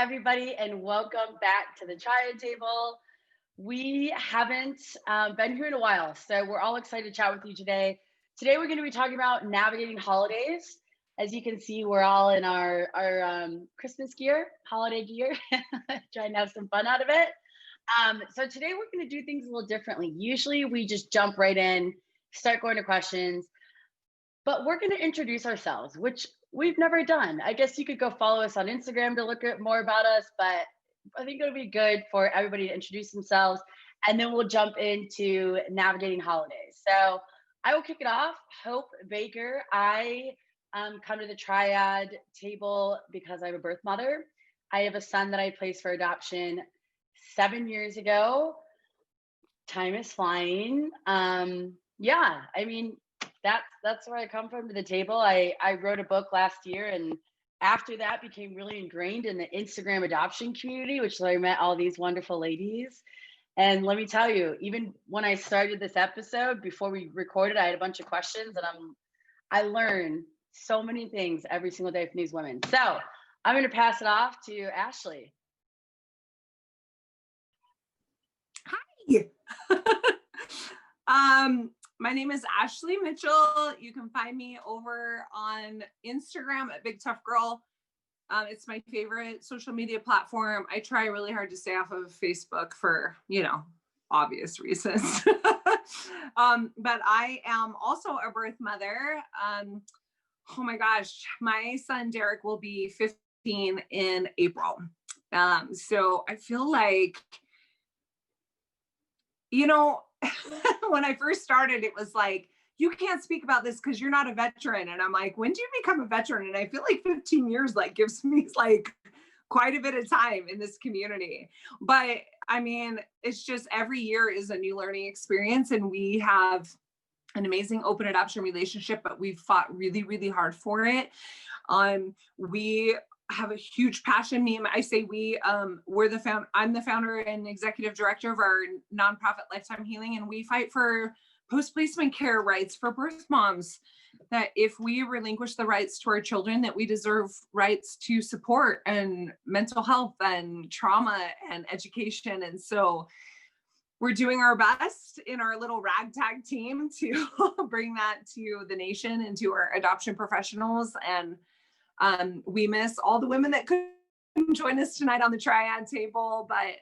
everybody, and welcome back to the Triad Table. We haven't been here in a while, so we're all excited to chat with you today. Today, we're going to be talking about navigating holidays. As you can see, we're all in our Christmas gear, holiday gear, trying to have some fun out of it. So today, we're going to do things a little differently. Usually, we just jump right in, start going to questions, but we're going to introduce ourselves, which we've never done. I guess you could go follow us on Instagram to look at more about us, but I think it'll be good for everybody to introduce themselves, and then we'll jump into navigating holidays. So I will kick it off. Hope Baker. I come to the Triad Table because I'm a birth mother. I have a son that I placed for adoption 7 years ago. Time is flying. Yeah, I mean, that's where I come from to the table. I wrote a book last year, and after that became really ingrained in the Instagram adoption community, which I met all these wonderful ladies. And let me tell you, even when I started this episode, before we recorded, I had a bunch of questions, and I learned so many things every single day from these women. So I'm going to pass it off to Ashley. Hi. My name is Ashley Mitchell. You can find me over on Instagram at Big Tough Girl. It's my favorite social media platform. I try really hard to stay off of Facebook for, obvious reasons. But I am also a birth mother. Oh my gosh, my son Derek will be 15 in April. So I feel like, when I first started, it was like, you can't speak about this because you're not a veteran. And I'm like, when do you become a veteran? And I feel like 15 years gives me quite a bit of time in this community. But I mean, it's just every year is a new learning experience. And we have an amazing open adoption relationship, but we've fought really, really hard for it. We have a huge passion. I say I'm the founder and executive director of our nonprofit Lifetime Healing, and we fight for post-placement care rights for birth moms, that if we relinquish the rights to our children, that we deserve rights to support and mental health and trauma and education. And so we're doing our best in our little ragtag team to bring that to the nation and to our adoption professionals. And we miss all the women that couldn't join us tonight on the Triad Table, but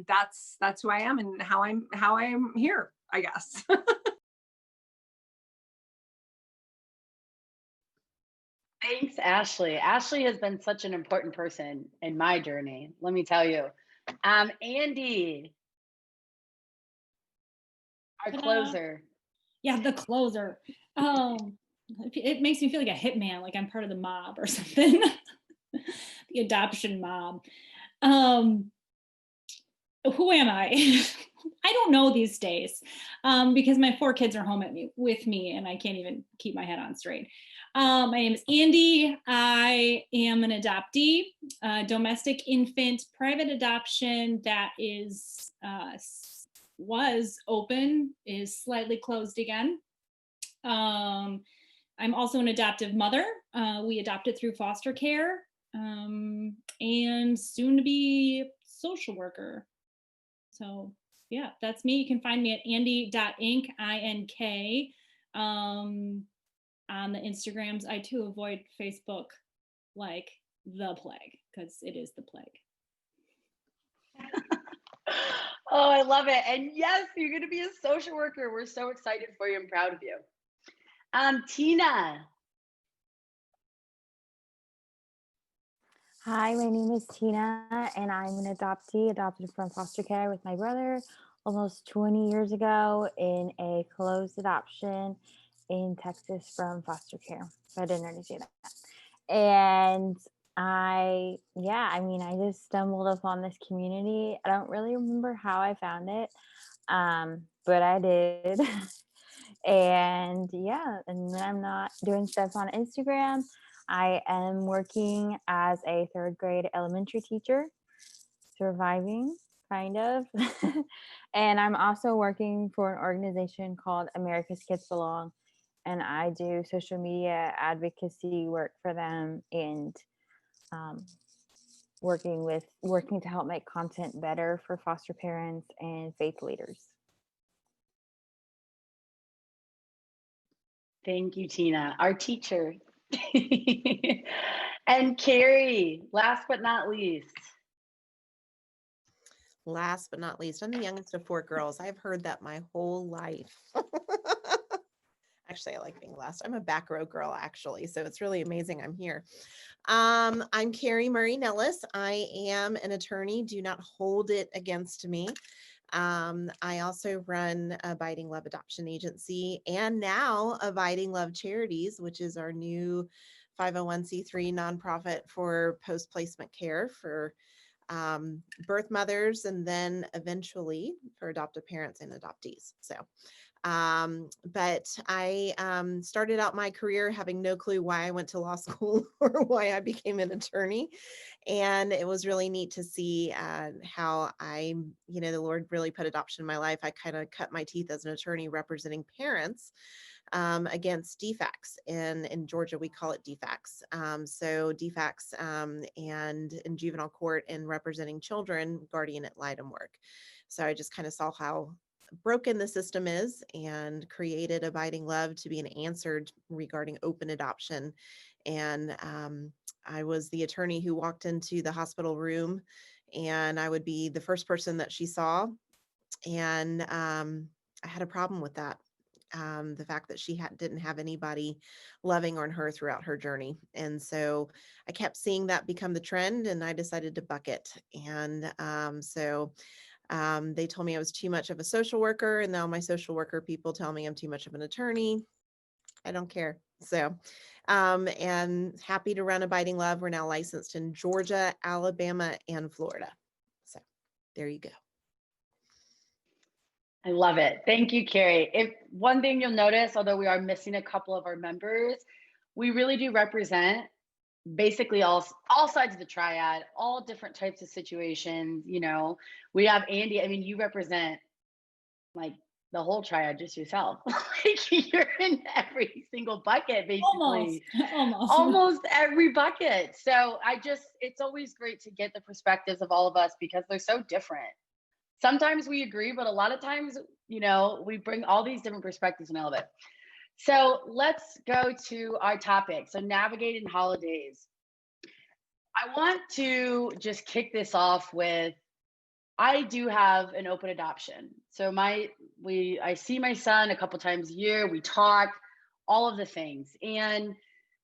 that's who I am and how I'm here, I guess. Thanks, Ashley. Ashley has been such an important person in my journey, let me tell you. Andy, our closer. Yeah, the closer. It makes me feel like a hitman, like I'm part of the mob or something. The adoption mob. Who am I? I don't know these days because my 4 kids are home with me and I can't even keep my head on straight. My name is Andy. I am an adoptee, domestic infant private adoption that was open, is slightly closed again. I'm also an adoptive mother. We adopted through foster care, and soon to be social worker. So yeah, that's me. You can find me at andy.inc, INK, on the Instagrams. I too avoid Facebook like the plague, because it is the plague. Oh, I love it. And yes, you're going to be a social worker. We're so excited for you and proud of you. Tina. Hi, my name is Tina, and I'm an adoptee, adopted from foster care with my brother almost 20 years ago in a closed adoption in Texas from foster care. So I didn't already say that. And I just stumbled upon this community. I don't really remember how I found it, but I did. And and when I'm not doing stuff on Instagram, I am working as a 3rd grade elementary teacher, surviving, kind of. And I'm also working for an organization called America's Kids Belong. And I do social media advocacy work for them and working to help make content better for foster parents and faith leaders. Thank you, Tina, our teacher. And Carrie, last but not least. Last but not least, I'm the youngest of 4 girls. I've heard that my whole life. Actually, I like being last. I'm a back row girl, actually. So it's really amazing I'm here. I'm Carrie Murray Nellis. I am an attorney. Do not hold it against me. I also run Abiding Love Adoption Agency and now Abiding Love Charities, which is our new 501c3 nonprofit for post-placement care for birth mothers, and then eventually for adoptive parents and adoptees. So, but I started out my career having no clue why I went to law school or why I became an attorney. And it was really neat to see how the Lord really put adoption in my life. I kind of cut my teeth as an attorney representing parents against DFACs. In Georgia, we call it DFACs. So DFACs and in juvenile court and representing children, guardian ad litem work. So I just kind of saw how broken the system is and created Abiding Love to be an answer regarding open adoption. And I was the attorney who walked into the hospital room, and I would be the first person that she saw. And I had a problem with that. The fact that she didn't have anybody loving on her throughout her journey. And so I kept seeing that become the trend, and I decided to buck it. And so they told me I was too much of a social worker, and now my social worker people tell me I'm too much of an attorney. I don't care. So, and happy to run Abiding Love. We're now licensed in Georgia, Alabama, and Florida. So there you go. I love it. Thank you, Carrie. If one thing you'll notice, although we are missing a couple of our members, we really do represent basically all sides of the triad, all different types of situations. We have Andy. I mean, you represent like the whole triad just yourself. Like you're in every single bucket, basically. Almost every bucket. So it's always great to get the perspectives of all of us because they're so different. Sometimes we agree, but a lot of times, we bring all these different perspectives in all of it. So let's go to our topic. So navigating holidays. I want to just kick this off with, I do have an open adoption. So I see my son a couple times a year. We talk, all of the things. And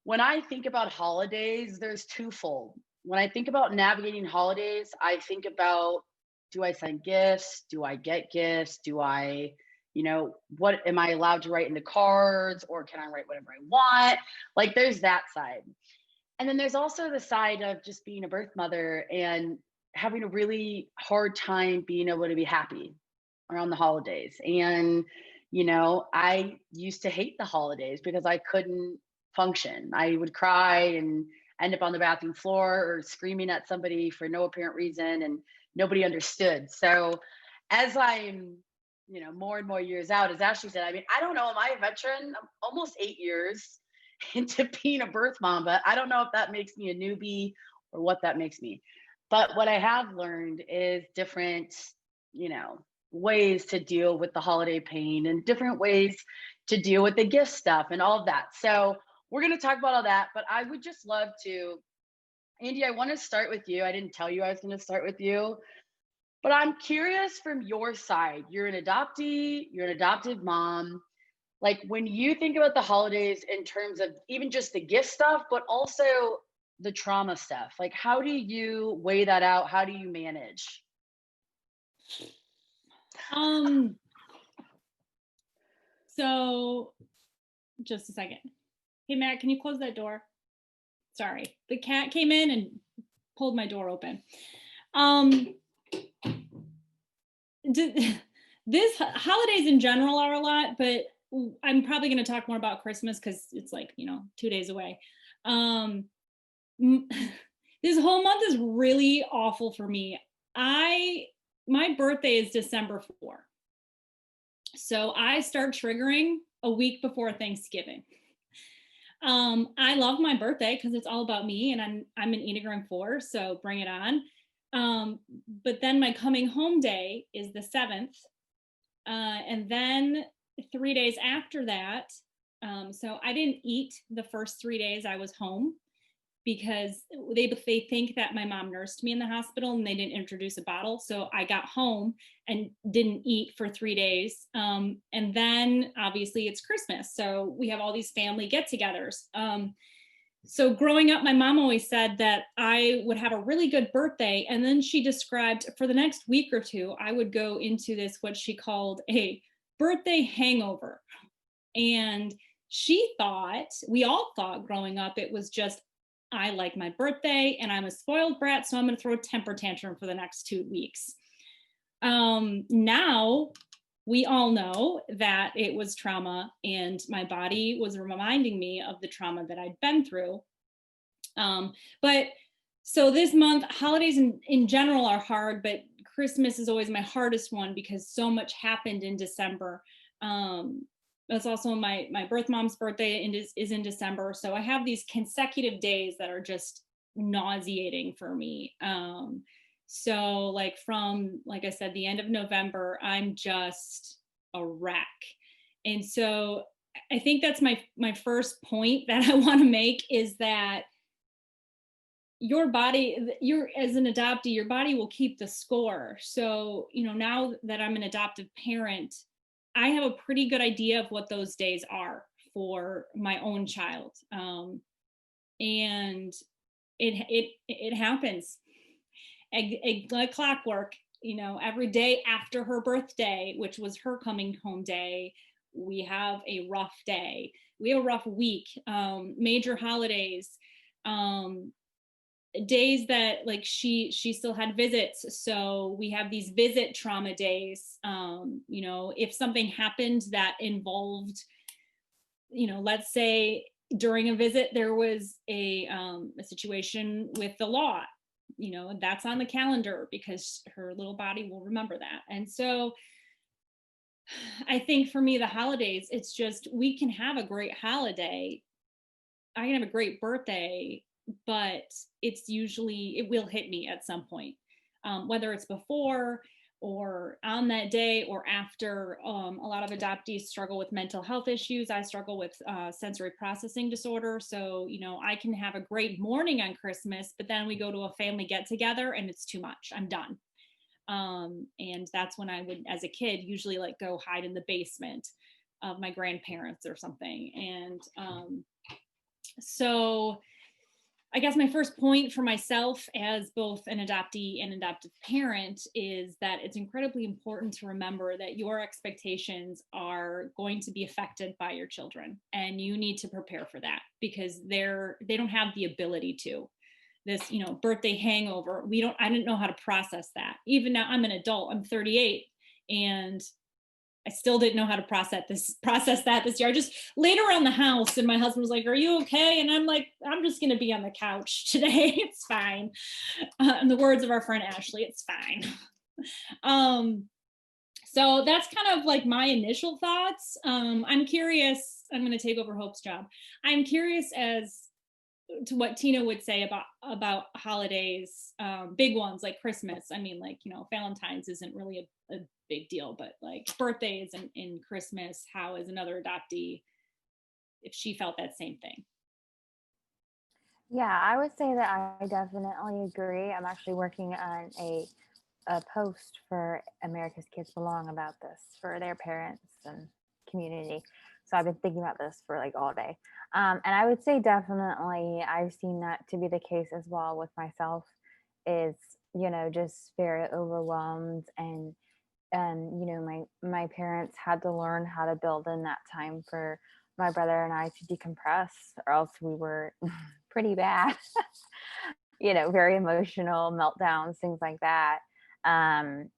when I think about holidays, there's twofold. When I think about navigating holidays, I think about, do I send gifts? Do I get gifts? Do I, what am I allowed to write in the cards, or can I write whatever I want? Like there's that side. And then there's also the side of just being a birth mother and having a really hard time being able to be happy around the holidays. And, I used to hate the holidays because I couldn't function. I would cry and end up on the bathroom floor or screaming at somebody for no apparent reason, and nobody understood. So as I'm, more and more years out, as Ashley said, I mean, I don't know, am I a veteran? I'm almost 8 years into being a birth mom, but I don't know if that makes me a newbie or what that makes me. But what I have learned is different, ways to deal with the holiday pain and different ways to deal with the gift stuff and all of that. So we're going to talk about all that, but I would just love to, Andy, I want to start with you. I didn't tell you I was going to start with you, but I'm curious from your side. You're an adoptee, you're an adoptive mom. Like when you think about the holidays in terms of even just the gift stuff, but also the trauma stuff, like how do you weigh that out? How do you manage? So just a second. Hey, Matt, can you close that door? Sorry, the cat came in and pulled my door open. This holidays in general are a lot, but I'm probably going to talk more about Christmas because it's like, 2 days away. This whole month is really awful for me. My birthday is December 4. So I start triggering a week before Thanksgiving. I love my birthday because it's all about me, and I'm an Enneagram 4, so bring it on. But then my coming home day is the 7th, and then 3 days after that. So I didn't eat the first 3 days I was home because they think that my mom nursed me in the hospital and they didn't introduce a bottle. So I got home and didn't eat for 3 days. And then obviously it's Christmas. So we have all these family get-togethers. So growing up, my mom always said that I would have a really good birthday. And then she described for the next week or two, I would go into this, what she called a birthday hangover. And we all thought growing up, it was just, I like my birthday and I'm a spoiled brat, so I'm going to throw a temper tantrum for the next 2 weeks. Now we all know that it was trauma and my body was reminding me of the trauma that I'd been through. But so this month, holidays in general are hard, but Christmas is always my hardest one because so much happened in December. That's also my birth mom's birthday is in December. So I have these consecutive days that are just nauseating for me. So like from, like I said, the end of November, I'm just a wreck. And so I think that's my first point that I want to make is that your body, as an adoptee, your body will keep the score. So, now that I'm an adoptive parent, I have a pretty good idea of what those days are for my own child. And it happens like clockwork, every day after her birthday, which was her coming home day, we have a rough day. We have a rough week, major holidays, days that like she still had visits, so we have these visit trauma days. If something happened that involved, let's say during a visit there was a situation with the law, that's on the calendar because her little body will remember that. And so I think for me, the holidays, it's just, we can have a great holiday, I can have a great birthday, but it will hit me at some point, whether it's before or on that day or after. A lot of adoptees struggle with mental health issues. I struggle with sensory processing disorder. So, I can have a great morning on Christmas, but then we go to a family get together and it's too much. I'm done. And that's when I would, as a kid, usually like go hide in the basement of my grandparents or something. And so I guess my first point for myself as both an adoptee and adoptive parent is that it's incredibly important to remember that your expectations are going to be affected by your children, and you need to prepare for that because they don't have the ability to. This, birthday hangover, I didn't know how to process that. Even now I'm an adult, I'm 38, and I still didn't know how to process that this year. I just laid around the house and my husband was like, "Are you okay?" And I'm like, "I'm just going to be on the couch today. It's fine." In the words of our friend Ashley, it's fine. So that's kind of like my initial thoughts. I'm curious, I'm going to take over Hope's job. I'm curious as to what Tina would say about holidays, big ones like Christmas. I mean, like, Valentine's isn't really a big deal, but like birthdays and Christmas, how as another adoptee, if she felt that same thing. Yeah, I would say that I definitely agree. I'm actually working on a post for America's Kids Belong about this for their parents and community. So I've been thinking about this for like all day. And I would say definitely I've seen that to be the case as well with myself, is, just very overwhelmed. And my parents had to learn how to build in that time for my brother and I to decompress, or else we were pretty bad. Very emotional meltdowns, things like that. And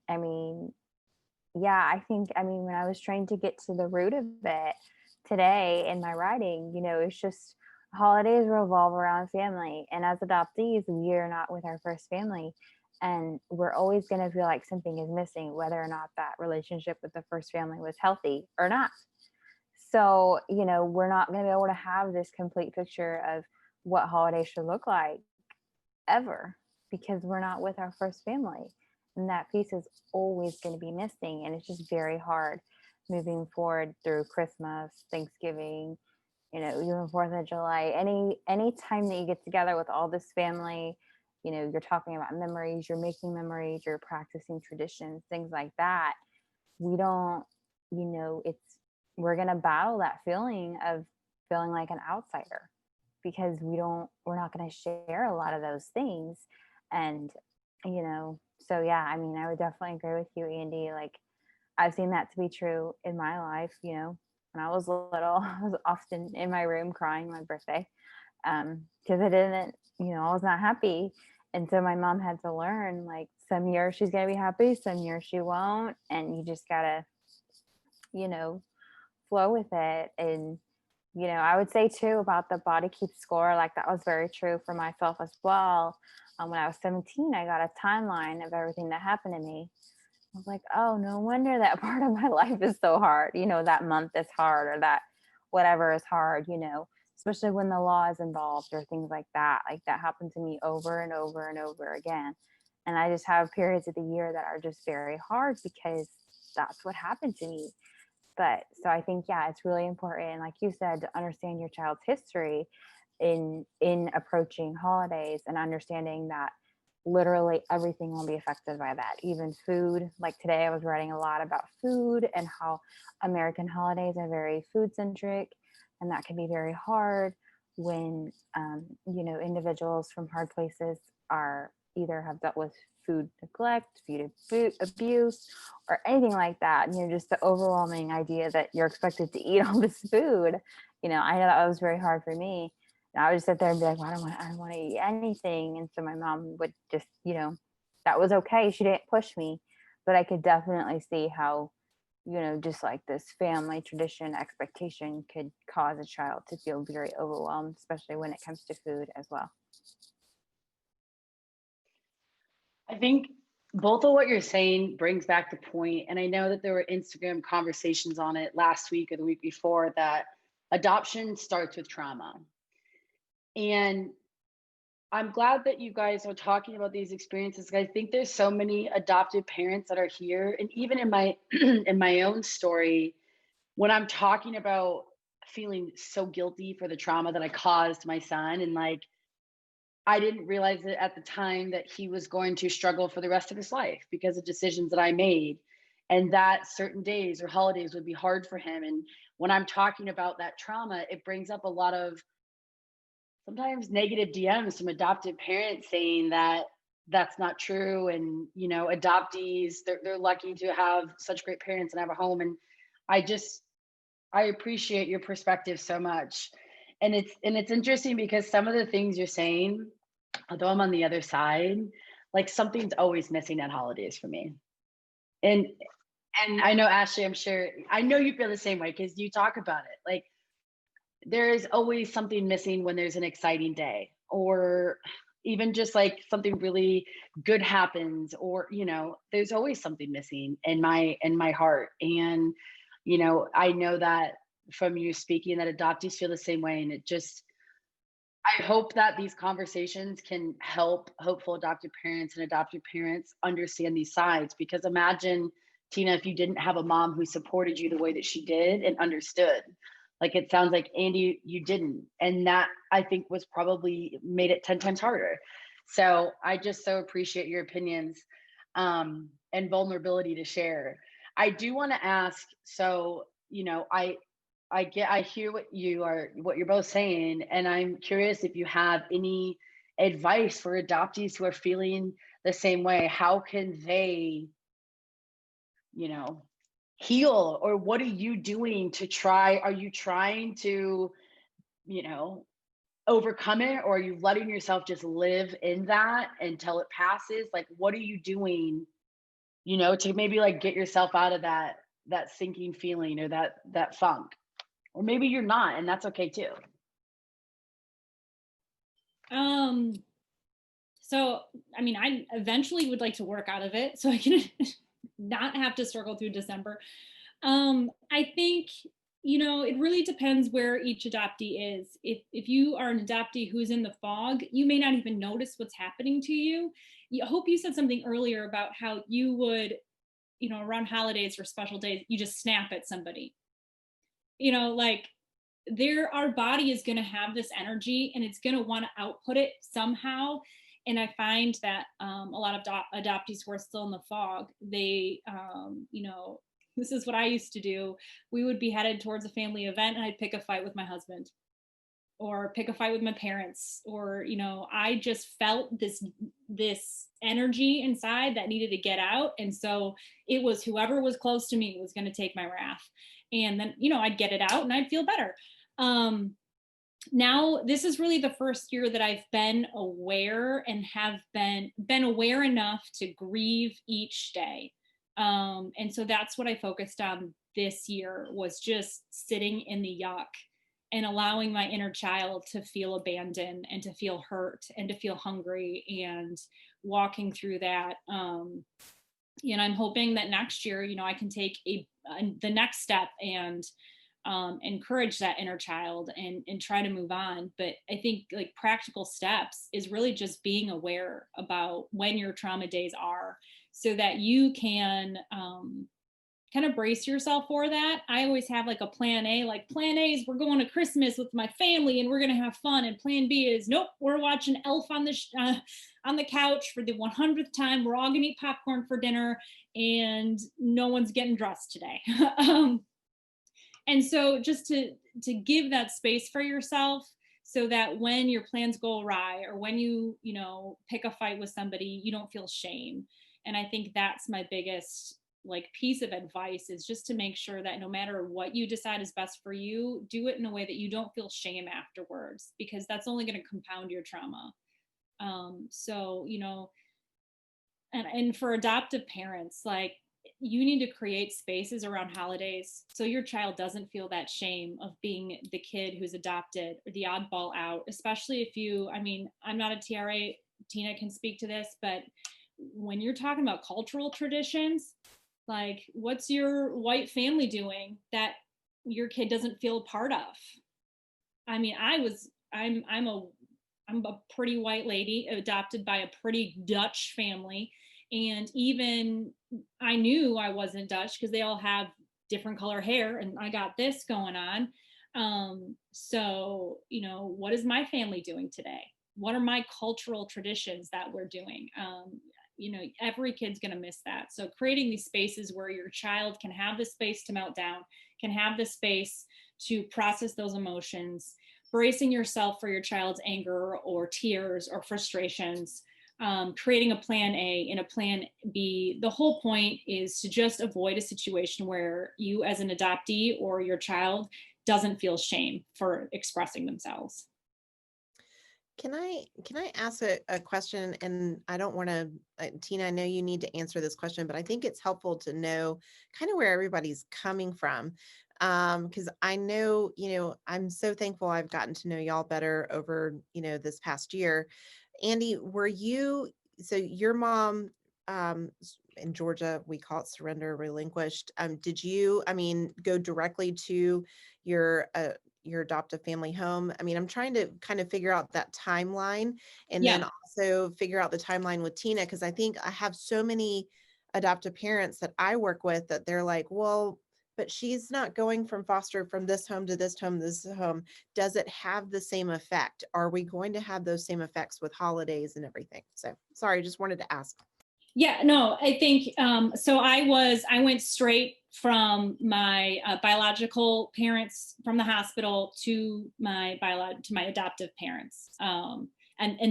I mean, yeah, I think, when I was trying to get to the root of it today in my writing, it's just holidays revolve around family. And as adoptees, we are not with our first family. And we're always going to feel like something is missing, whether or not that relationship with the first family was healthy or not. So, we're not going to be able to have this complete picture of what holidays should look like ever, because we're not with our first family. And that piece is always going to be missing. And it's just very hard moving forward through Christmas, Thanksgiving, even 4th of July, any time that you get together with all this family, you're talking about memories, you're making memories, you're practicing traditions, things like that. We don't, we're going to battle that feeling of feeling like an outsider, because we're not going to share a lot of those things. And, so yeah, I mean, I would definitely agree with you, Andy. Like, I've seen that to be true in my life. When I was little, I was often in my room crying my birthday, because I didn't, I was not happy. And so my mom had to learn, like, some years she's going to be happy, some years she won't. And you just got to, flow with it. And, I would say too about the body keeps score. Like, that was very true for myself as well. When I was 17, I got a timeline of everything that happened to me. I was like, oh, no wonder that part of my life is so hard. That month is hard, or that whatever is hard, especially when the law is involved or things like that. Like, that happened to me over and over and over again. And I just have periods of the year that are just very hard because that's what happened to me. But so I think, yeah, it's really important, like you said, to understand your child's history in approaching holidays, and understanding that literally everything will be affected by that, even food. Like today I was writing a lot about food and how American holidays are very food centric, and that can be very hard when individuals from hard places are either have dealt with food neglect, food abuse, or anything like that. Just the overwhelming idea that you're expected to eat all this food. I know that was very hard for me. And I would just sit there and be like, well, I don't want to eat anything. And so my mom would just, that was okay. She didn't push me, but I could definitely see how, just like this family tradition expectation could cause a child to feel very overwhelmed, especially when it comes to food as well. I think both of what you're saying brings back the point, and I know that there were Instagram conversations on it last week or the week before, that adoption starts with trauma. And I'm glad that you guys are talking about these experiences. I think there's so many adopted parents that are here, and even in my in my own story, when I'm talking about feeling so guilty for the trauma that I caused my son, and like, I didn't realize it at the time that he was going to struggle for the rest of his life because of decisions that I made, and that certain days or holidays would be hard for him. And when I'm talking about that trauma, it brings up a lot of sometimes negative DMs from adopted parents saying that that's not true. And, adoptees, they're lucky to have such great parents and have a home. And I appreciate your perspective so much. And it's interesting because some of the things you're saying, although I'm on the other side, like, something's always missing at holidays for me. And I know, Ashley, I know you feel the same way because you talk about it. Like, there is always something missing when there's an exciting day, or even just like something really good happens, or there's always something missing in my heart. And I know that from you speaking that adoptees feel the same way. And I hope that these conversations can help hopeful adoptive parents and adoptive parents understand these sides. Because imagine, Tina, if you didn't have a mom who supported you the way that she did and understood. Like, it sounds like, Andy, you didn't. And that, I think, was probably made it 10 times harder. So I just so appreciate your opinions and vulnerability to share. I do want to ask, so, I hear what you're both saying, and I'm curious if you have any advice for adoptees who are feeling the same way. How can they, heal, or what are you doing to try? Are you trying to, overcome it, or are you letting yourself just live in that until it passes? Like, what are you doing, to maybe like get yourself out of that sinking feeling, or that funk? Or maybe you're not, and that's okay too. So, I mean, I eventually would like to work out of it so I can not have to struggle through December. I think it really depends where each adoptee is. If you are an adoptee who's in the fog, you may not even notice what's happening to you. I hope you said something earlier about how you would, around holidays or special days, you just snap at somebody. Like our body is going to have this energy and it's going to want to output it somehow. And I find that a lot of adoptees who are still in the fog, they, this is what I used to do. We would be headed towards a family event and I'd pick a fight with my husband or pick a fight with my parents, or, I just felt this energy inside that needed to get out. And so it was whoever was close to me was going to take my wrath. And then, I'd get it out and I'd feel better. Now this is really the first year that I've been aware and have been aware enough to grieve each day. And so that's what I focused on this year, was just sitting in the yuck and allowing my inner child to feel abandoned and to feel hurt and to feel hungry and walking through that. And I'm hoping that next year, I can take the next step and encourage that inner child and try to move on. But I think like practical steps is really just being aware about when your trauma days are, so that you can kind of brace yourself for that. I always have like a plan A, like plan A is we're going to Christmas with my family and we're going to have fun. And plan B is, nope, we're watching Elf on the couch for the 100th time. We're all going to eat popcorn for dinner and no one's getting dressed today. And so just to give that space for yourself, so that when your plans go awry or when you pick a fight with somebody, you don't feel shame. And I think that's my biggest piece of advice, is just to make sure that no matter what you decide is best for you, do it in a way that you don't feel shame afterwards, because that's only going to compound your trauma. So, and for adoptive parents, you need to create spaces around holidays so your child doesn't feel that shame of being the kid who's adopted or the oddball out, especially if I'm not a TRA, Tina can speak to this, but when you're talking about cultural traditions, what's your white family doing that your kid doesn't feel a part of? I'm a pretty white lady adopted by a pretty Dutch family. And even I knew I wasn't Dutch because they all have different color hair and I got this going on. So, what is my family doing today? What are my cultural traditions that we're doing? Every kid's going to miss that. So creating these spaces where your child can have the space to melt down, can have the space to process those emotions, bracing yourself for your child's anger or tears or frustrations, creating a plan A and a plan B. The whole point is to just avoid a situation where you as an adoptee or your child doesn't feel shame for expressing themselves. Can I ask a question? And I don't want to, Tina, I know you need to answer this question, but I think it's helpful to know kind of where everybody's coming from. Because I know, I'm so thankful I've gotten to know y'all better over, this past year. Andy, so your mom, in Georgia, we call it surrender relinquished. Did you, go directly to your adoptive family home? I'm trying to kind of figure out that timeline, and then also figure out the timeline with Tina, because I think I have so many adoptive parents that I work with that they're like, well, but she's not going from foster from this home to this home, this home. Does it have the same effect? Are we going to have those same effects with holidays and everything? So sorry, just wanted to ask. Yeah, no, I think, so I went straight from my biological parents from the hospital to my adoptive parents. And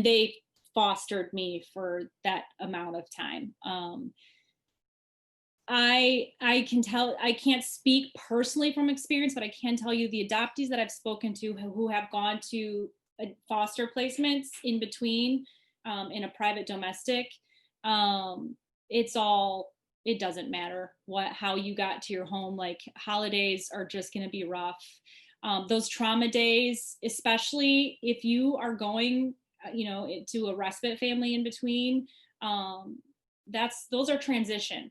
they fostered me for that amount of time. I can tell, I can't speak personally from experience, but I can tell you the adoptees that I've spoken to who have gone to foster placements in between, in a private domestic, it doesn't matter how you got to your home. Holidays are just going to be rough. Those trauma days, especially if you are going, to a respite family in between, those are transition.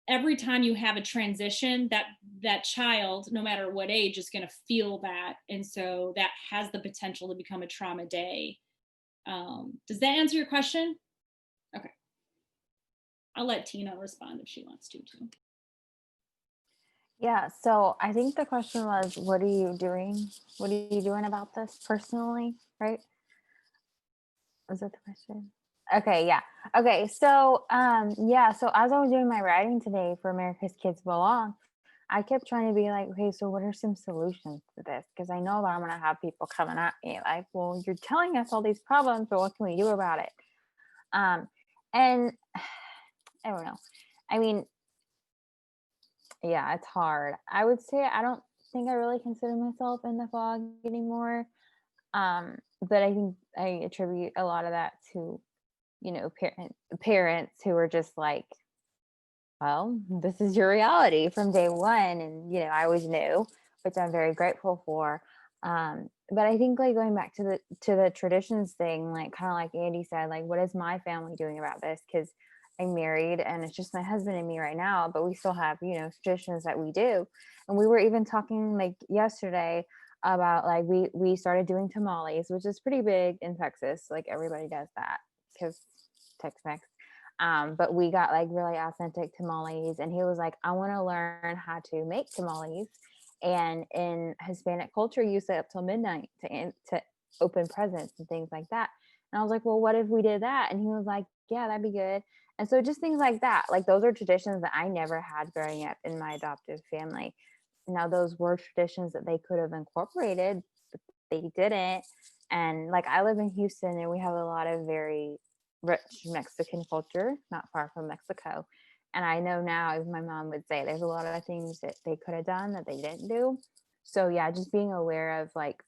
every time you have a transition, that child, no matter what age, is going to feel that. And so that has the potential to become a trauma day. Does that answer your question? Okay. I'll let Tina respond if she wants to too. Yeah, so I think the question was, what are you doing? What are you doing about this personally, right? Was that the question? Okay, yeah. Okay, so so as I was doing my writing today for America's Kids Belong, I kept trying to be like, okay, so what are some solutions to this? Because I know that I'm gonna have people coming at me like, well, you're telling us all these problems, but what can we do about it? And I don't know. I mean, yeah, it's hard. I would say I don't think I really consider myself in the fog anymore. But I think I attribute a lot of that to, parents who are just like, well, this is your reality from day one. And, I always knew, which I'm very grateful for. But I think like going back to the traditions thing, like kind of like Andy said, like, what is my family doing about this? Because I'm married and it's just my husband and me right now, but we still have, traditions that we do. And we were even talking like yesterday about like we started doing tamales, which is pretty big in Texas. Like everybody does that because Tex-Mex. But we got like really authentic tamales, and he was like, I want to learn how to make tamales. And in Hispanic culture, you stay up till midnight to open presents and things like that. And I was like, well, what if we did that? And he was like, yeah, that'd be good. And so just things like that, like those are traditions that I never had growing up in my adoptive family. Now those were traditions that they could have incorporated, but they didn't. And like I live in Houston, and we have a lot of very rich Mexican culture, not far from Mexico. And I know now, as my mom would say, there's a lot of things that they could have done that they didn't do. So yeah, just being aware of like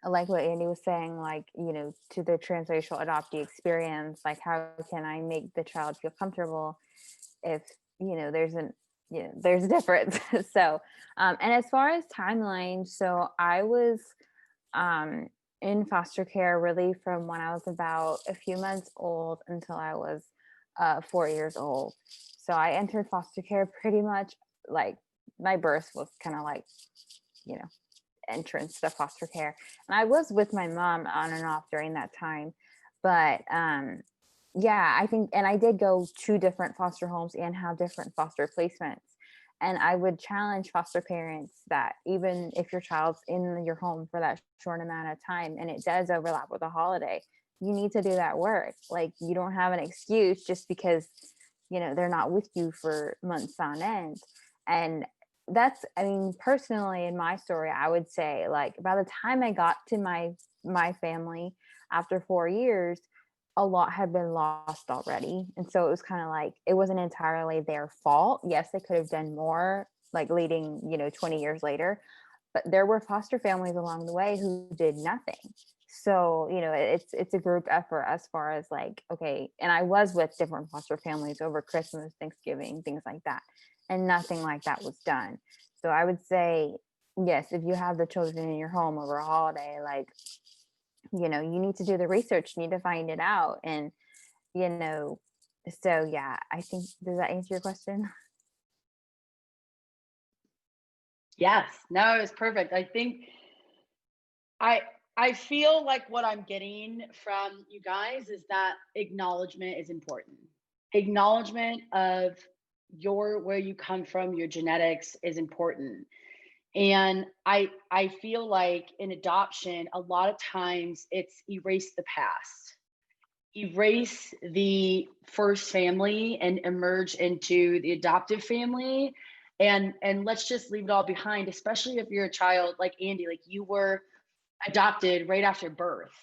what Andy was saying, like, to the transracial adoptee experience, like how can I make the child feel comfortable if, there's a difference. So, and as far as timeline, so I was in foster care really from when I was about a few months old until I was 4 years old. So I entered foster care pretty much like my birth was kind of like, entrance to foster care. And I was with my mom on and off during that time. But yeah, I think, and I did go to different foster homes and have different foster placements. And I would challenge foster parents that even if your child's in your home for that short amount of time and it does overlap with a holiday, you need to do that work. Like you don't have an excuse just because, they're not with you for months on end. And that's, I mean, personally in my story, I would say like by the time I got to my family after 4 years, a lot had been lost already. And so it was kind of like, it wasn't entirely their fault. Yes, they could have done more, like leading, 20 years later, but there were foster families along the way who did nothing. So, it's a group effort as far as like, okay. And I was with different foster families over Christmas, Thanksgiving, things like that. And nothing like that was done. So I would say, yes, if you have the children in your home over a holiday, like, you need to do the research, you need to find it out. And, so yeah, I think, does that answer your question? Yes, no, it was perfect. I think I feel like what I'm getting from you guys is that acknowledgement is important. Acknowledgement of where you come from, your genetics is important. And I feel like in adoption, a lot of times it's erase the past, erase the first family and emerge into the adoptive family. And let's just leave it all behind, especially if you're a child like Andy, like you were adopted right after birth.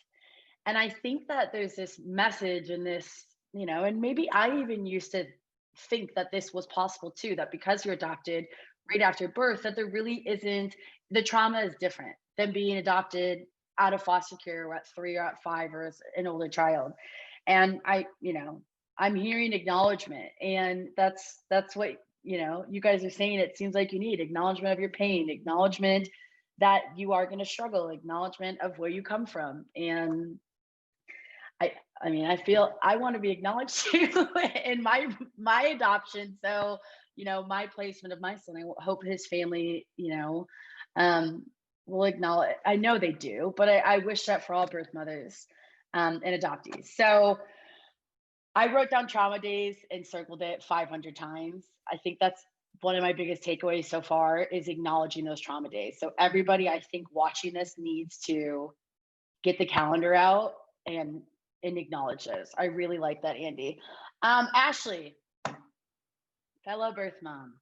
And I think that there's this message in this, and maybe I even used to think that this was possible too, that because you're adopted right after birth, that there really isn't, the trauma is different than being adopted out of foster care or at 3 or at 5 or as an older child. And I'm hearing acknowledgement, and that's what, you guys are saying. It seems like you need acknowledgement of your pain, acknowledgement that you are going to struggle, acknowledgement of where you come from. And I mean, I feel I want to be acknowledged too in my adoption. So my placement of my son. I hope his family, will acknowledge. I know they do, but I wish that for all birth mothers and adoptees. So I wrote down trauma days and circled it 500 times. I think that's one of my biggest takeaways so far is acknowledging those trauma days. So everybody, I think, watching this needs to get the calendar out and acknowledge those. I really like that, Andy. Ashley, fellow birth mom,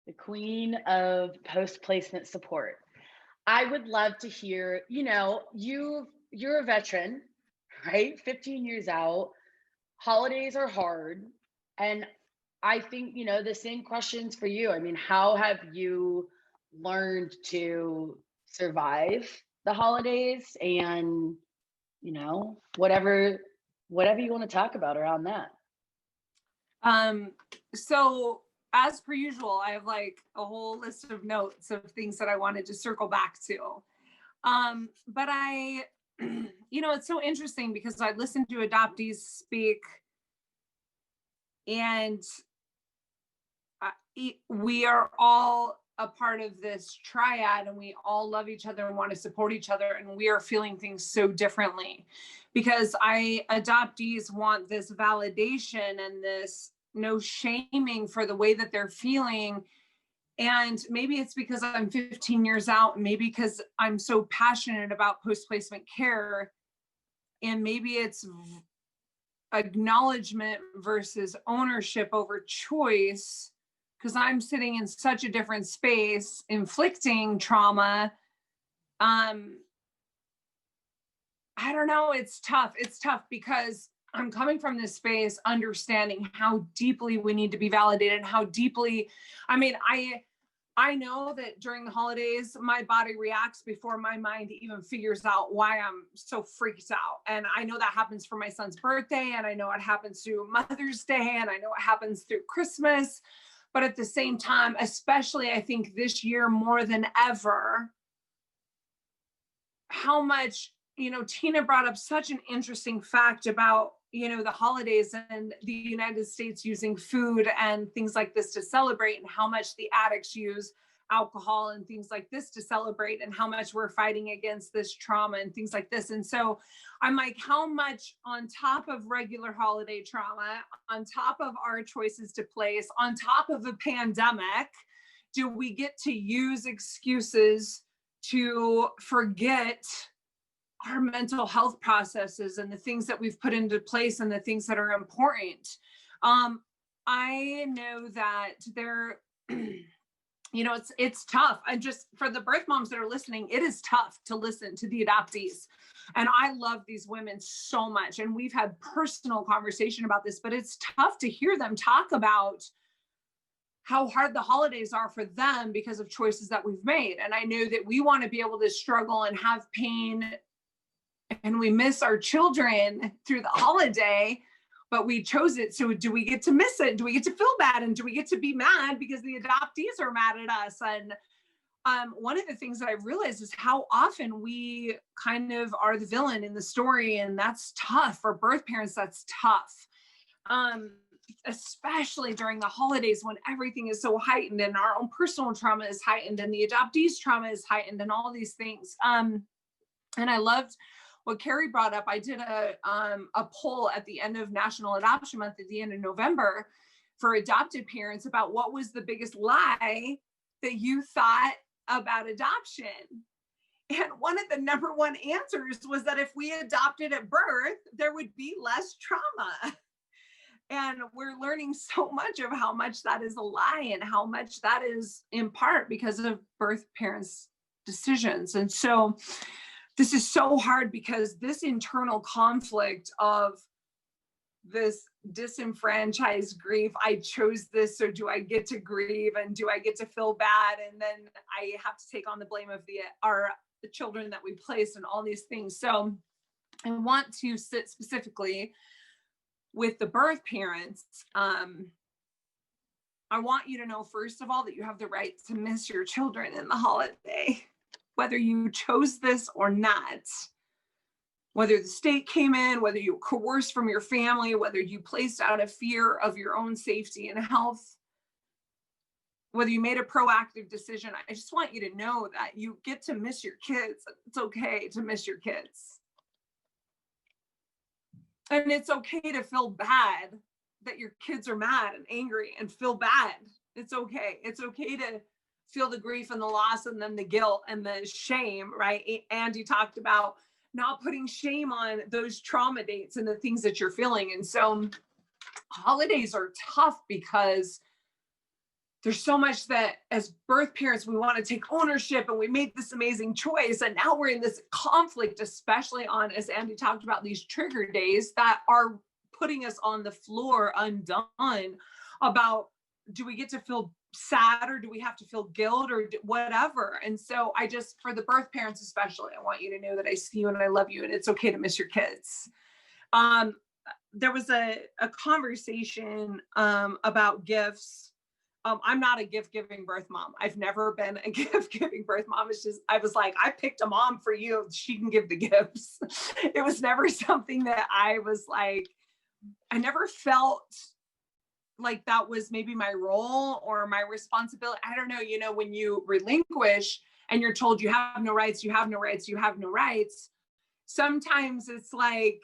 the queen of post-placement support. I would love to hear, you're a veteran, right? 15 years out. Holidays are hard. And I think, the same questions for you. I mean, how have you learned to survive the holidays and, whatever you want to talk about around that? So as per usual, I have like a whole list of notes of things that I wanted to circle back to. But I, it's so interesting because I listened to adoptees speak and we are all a part of this triad and we all love each other and want to support each other. And we are feeling things so differently because adoptees want this validation and this no shaming for the way that they're feeling. And maybe it's because I'm 15 years out, and maybe because I'm so passionate about post-placement care. And maybe it's acknowledgement versus ownership over choice, because I'm sitting in such a different space, inflicting trauma. I don't know, it's tough. It's tough because I'm coming from this space, understanding how deeply we need to be validated, how deeply, I know that during the holidays, my body reacts before my mind even figures out why I'm so freaked out. And I know that happens for my son's birthday, and I know it happens through Mother's Day, and I know it happens through Christmas. But at the same time, especially I think this year more than ever, how much, Tina brought up such an interesting fact about, the holidays and the United States using food and things like this to celebrate, and how much the addicts use alcohol and things like this to celebrate, and how much we're fighting against this trauma and things like this. And so I'm like, how much on top of regular holiday trauma, on top of our choices to place, on top of a pandemic, do we get to use excuses to forget our mental health processes and the things that we've put into place and the things that are important? I know that there, it's tough. And just for the birth moms that are listening, it is tough to listen to the adoptees. And I love these women so much. And we've had personal conversation about this, but it's tough to hear them talk about how hard the holidays are for them because of choices that we've made. And I know that we want to be able to struggle and have pain, and we miss our children through the holiday, but we chose it. So do we get to miss it? Do we get to feel bad? And do we get to be mad because the adoptees are mad at us? And one of the things that I realized is how often we kind of are the villain in the story. And that's tough for birth parents. That's tough. Especially during the holidays when everything is so heightened and our own personal trauma is heightened and the adoptees' trauma is heightened and all these things. And I loved what Carrie brought up. I did a poll at the end of National Adoption Month at the end of November for adopted parents about what was the biggest lie that you thought about adoption. And one of the number one answers was that if we adopted at birth, there would be less trauma. And we're learning so much of how much that is a lie and how much that is in part because of birth parents' decisions. And so this is so hard because this internal conflict of this disenfranchised grief, I chose this, so do I get to grieve and do I get to feel bad? And then I have to take on the blame of the children that we placed and all these things. So I want to sit specifically with the birth parents. I want you to know, first of all, that you have the right to miss your children in the holiday, whether you chose this or not, whether the state came in, whether you were coerced from your family, whether you placed out of fear of your own safety and health. whether you made a proactive decision, I just want you to know that you get to miss your kids. It's okay to miss your kids. And it's okay to feel bad that your kids are mad and angry and feel bad. It's okay. It's okay to feel the grief and the loss and then the guilt and the shame, right? Andy talked about not putting shame on those trauma dates and the things that you're feeling. And so holidays are tough because there's so much that as birth parents, we want to take ownership and we made this amazing choice. And now we're in this conflict, especially on, as Andy talked about, these trigger days that are putting us on the floor undone about, do we get to feel sad or do we have to feel guilt or whatever? And so I just, for the birth parents especially, I want you to know that I see you and I love you and it's okay to miss your kids. There was a conversation about gifts. I'm not a gift-giving birth mom. I've never been a gift-giving birth mom. It's just, I was like, I picked a mom for you. She can give the gifts. It was never something that I was like, I never felt like that was maybe my role or my responsibility. I don't know, you know, when you relinquish and you're told you have no rights, you have no rights, you have no rights. Sometimes it's like,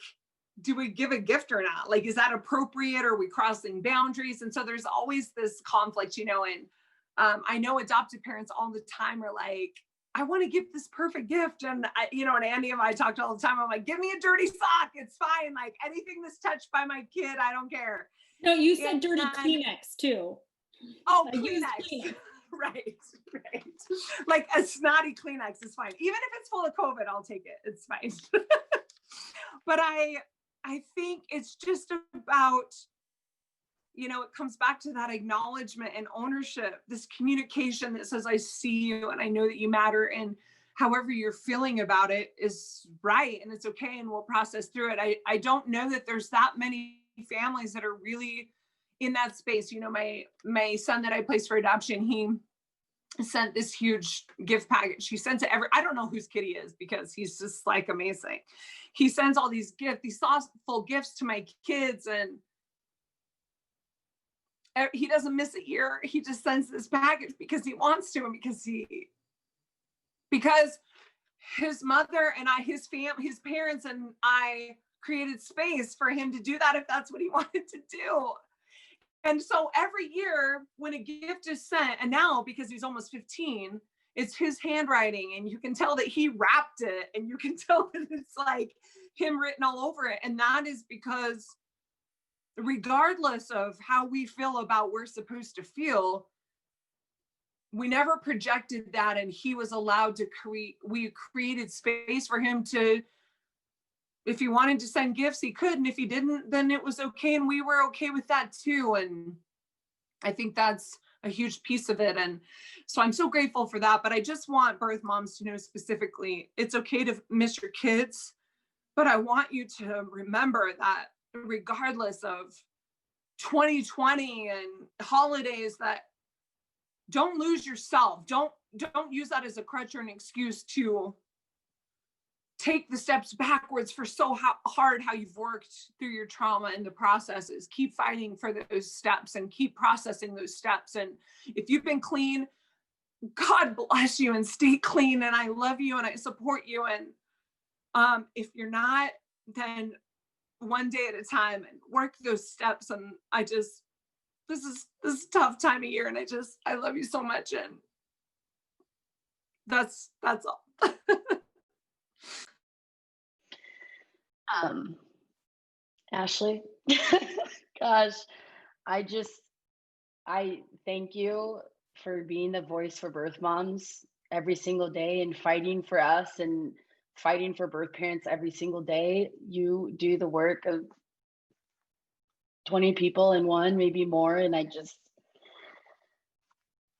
do we give a gift or not? Like, is that appropriate? Or are we crossing boundaries? And so there's always this conflict, you know, and I know adoptive parents all the time are like, I want to give this perfect gift. And I, you know, and Andy and I talked all the time. I'm like, give me a dirty sock. It's fine. Like anything that's touched by my kid, I don't care. No, you said dirty Kleenex too. Oh, Kleenex. Right. Like a snotty Kleenex is fine. Even if it's full of COVID, I'll take it. It's fine. But I think it's just about, you know, it comes back to that acknowledgement and ownership, this communication that says, I see you and I know that you matter, and however you're feeling about it is right and it's okay and we'll process through it. I don't know that there's that many families that are really in that space. You know, my son that I placed for adoption, he sent this huge gift package. He sent it I don't know whose kid he is because he's just like amazing. He sends all these gifts, these thoughtful gifts to my kids, and he doesn't miss a year. He just sends this package because he wants to, and because his mother and his parents and I created space for him to do that if that's what he wanted to do. And so every year when a gift is sent, and now because he's almost 15, it's his handwriting and you can tell that he wrapped it and you can tell that it's like him written all over it. And that is because regardless of how we feel about we're supposed to feel, we never projected that, and he was allowed to we created space for him to, if he wanted to send gifts, he could. And if he didn't, then it was okay. And we were okay with that too. And I think that's a huge piece of it. And so I'm so grateful for that. But I just want birth moms to know specifically, it's okay to miss your kids. But I want you to remember that regardless of 2020 and holidays, that don't lose yourself. Don't use that as a crutch or an excuse to take the steps backwards for so hard how you've worked through your trauma and the processes. Keep fighting for those steps and keep processing those steps. And if you've been clean, God bless you and stay clean. And I love you and I support you. And if you're not, then one day at a time and work those steps. And this is a tough time of year. And I love you so much. And that's all. Ashley, gosh, I thank you for being the voice for birth moms every single day and fighting for us and fighting for birth parents every single day. You do the work of 20 people in one, maybe more. And I just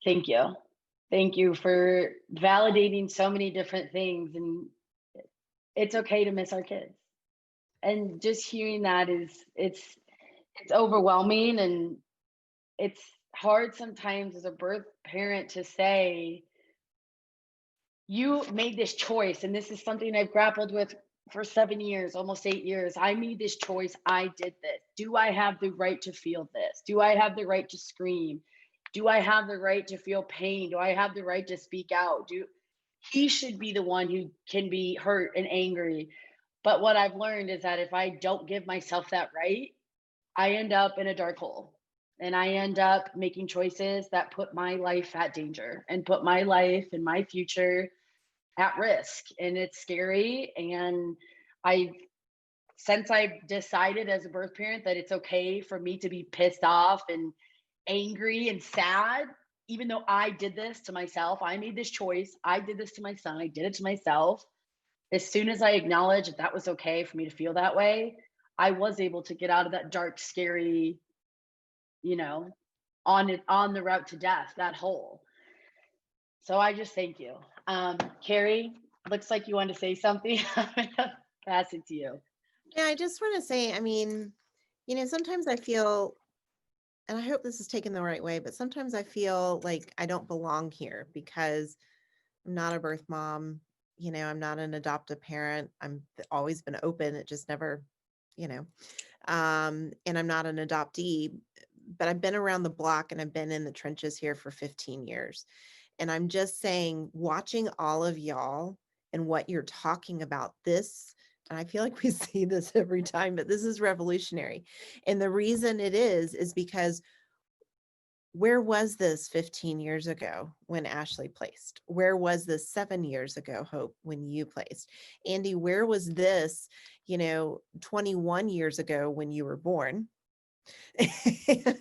thank you. Thank you for validating so many different things. And it's okay to miss our kids. And just hearing that it's overwhelming, and it's hard sometimes as a birth parent to say, you made this choice. And this is something I've grappled with for 7 years, almost 8 years. I made this choice. I did this. Do I have the right to feel this? Do I have the right to scream? Do I have the right to feel pain? Do I have the right to speak out? He should be the one who can be hurt and angry. But what I've learned is that if I don't give myself that right, I end up in a dark hole, and I end up making choices that put my life at danger and put my life and my future at risk. And it's scary. And since I've decided as a birth parent that it's okay for me to be pissed off and angry and sad, even though I did this to myself, I made this choice, I did this to my son, I did it to myself. As soon as I acknowledged that was okay for me to feel that way, I was able to get out of that dark, scary, on the route to death, that hole. So I just thank you. Carrie, looks like you want to say something. I'm gonna pass it to you. Yeah, I just want to say, I mean, sometimes I feel, and I hope this is taken the right way, but sometimes I feel like I don't belong here because I'm not a birth mom. I'm not an adoptive parent. I'm always been open. It just never, and I'm not an adoptee, but I've been around the block and I've been in the trenches here for 15 years. And I'm just saying, watching all of y'all and what you're talking about, this, and I feel like we see this every time, but this is revolutionary. And the reason it is because where was this 15 years ago when Ashley placed? Where was this 7 years ago, Hope, when you placed? Andy, where was this, 21 years ago when you were born? and yep,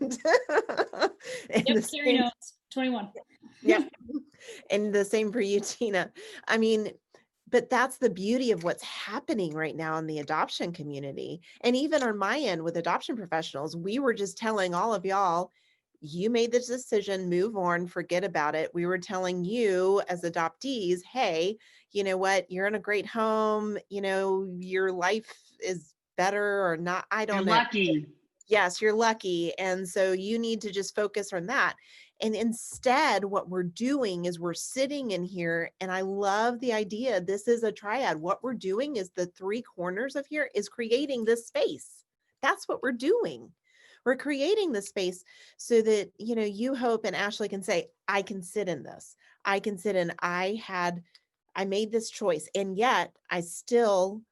Carrie knows, 21. Yeah. And the same for you, Tina. I mean, but that's the beauty of what's happening right now in the adoption community. And even on my end with adoption professionals, we were just telling all of y'all, you made this decision, move on, forget about it. We were telling you as adoptees, hey, you know what? You're in a great home. Your life is better or not. I don't know. Lucky. Yes, you're lucky. And so you need to just focus on that. And instead, what we're doing is we're sitting in here, and I love the idea. This is a triad. What we're doing is the three corners of here is creating this space. That's what we're doing. We're creating the space so that, you, Hope, and Ashley can say, I can sit in this. I can sit in, I made this choice, and yet I still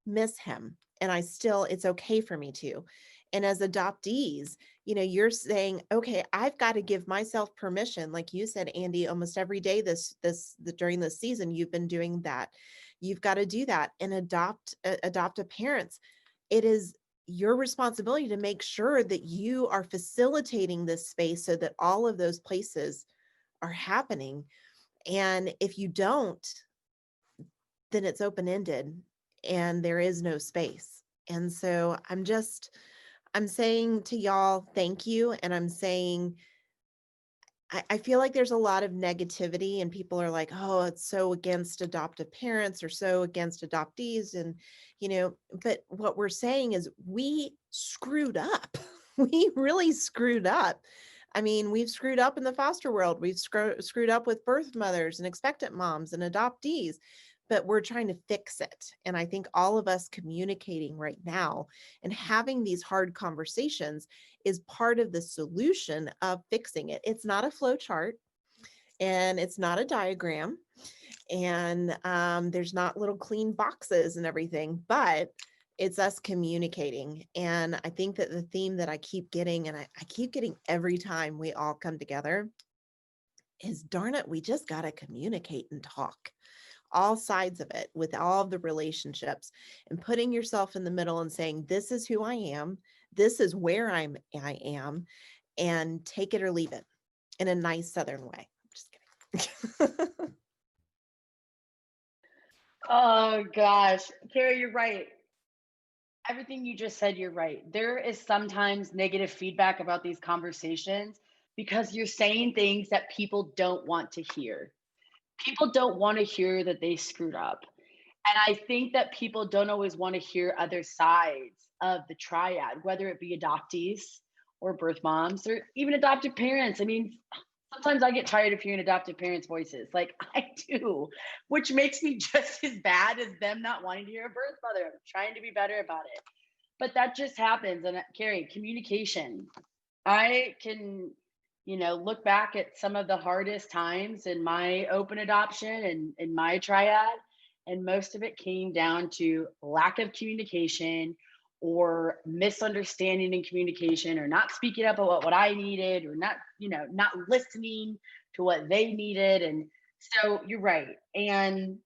miss him. And it's okay for me to. And as adoptees, you're saying, okay, I've got to give myself permission. Like you said, Andy, almost every day during this season, you've been doing that. You've got to do that. And adoptive parents, it is your responsibility to make sure that you are facilitating this space so that all of those places are happening. And if you don't, then it's open-ended and there is no space. And so I'm saying to y'all, thank you. And I'm saying, I feel like there's a lot of negativity and people are like, oh, it's so against adoptive parents or so against adoptees. And, but what we're saying is we screwed up. We really screwed up. I mean, we've screwed up in the foster world. We've screwed up with birth mothers and expectant moms and adoptees, but we're trying to fix it. And I think all of us communicating right now and having these hard conversations is part of the solution of fixing it. It's not a flow chart and it's not a diagram and there's not little clean boxes and everything, but it's us communicating. And I think that the theme that I keep getting, and I keep getting every time we all come together, is darn it, we just got to communicate and talk. All sides of it with all of the relationships and putting yourself in the middle and saying, this is who I am. This is where I am, and take it or leave it in a nice Southern way. I'm just kidding. Oh gosh, Carrie, you're right. Everything you just said, you're right. There is sometimes negative feedback about these conversations because you're saying things that people don't want to hear. People don't want to hear that they screwed up. And I think that people don't always want to hear other sides of the triad, whether it be adoptees or birth moms or even adoptive parents. I mean, sometimes I get tired of hearing adoptive parents' voices, like I do, which makes me just as bad as them not wanting to hear a birth mother. I'm trying to be better about it. But that just happens. And Carrie, communication. I can look back at some of the hardest times in my open adoption and in my triad. And most of it came down to lack of communication or misunderstanding in communication or not speaking up about what I needed or not listening to what they needed. And so you're right. And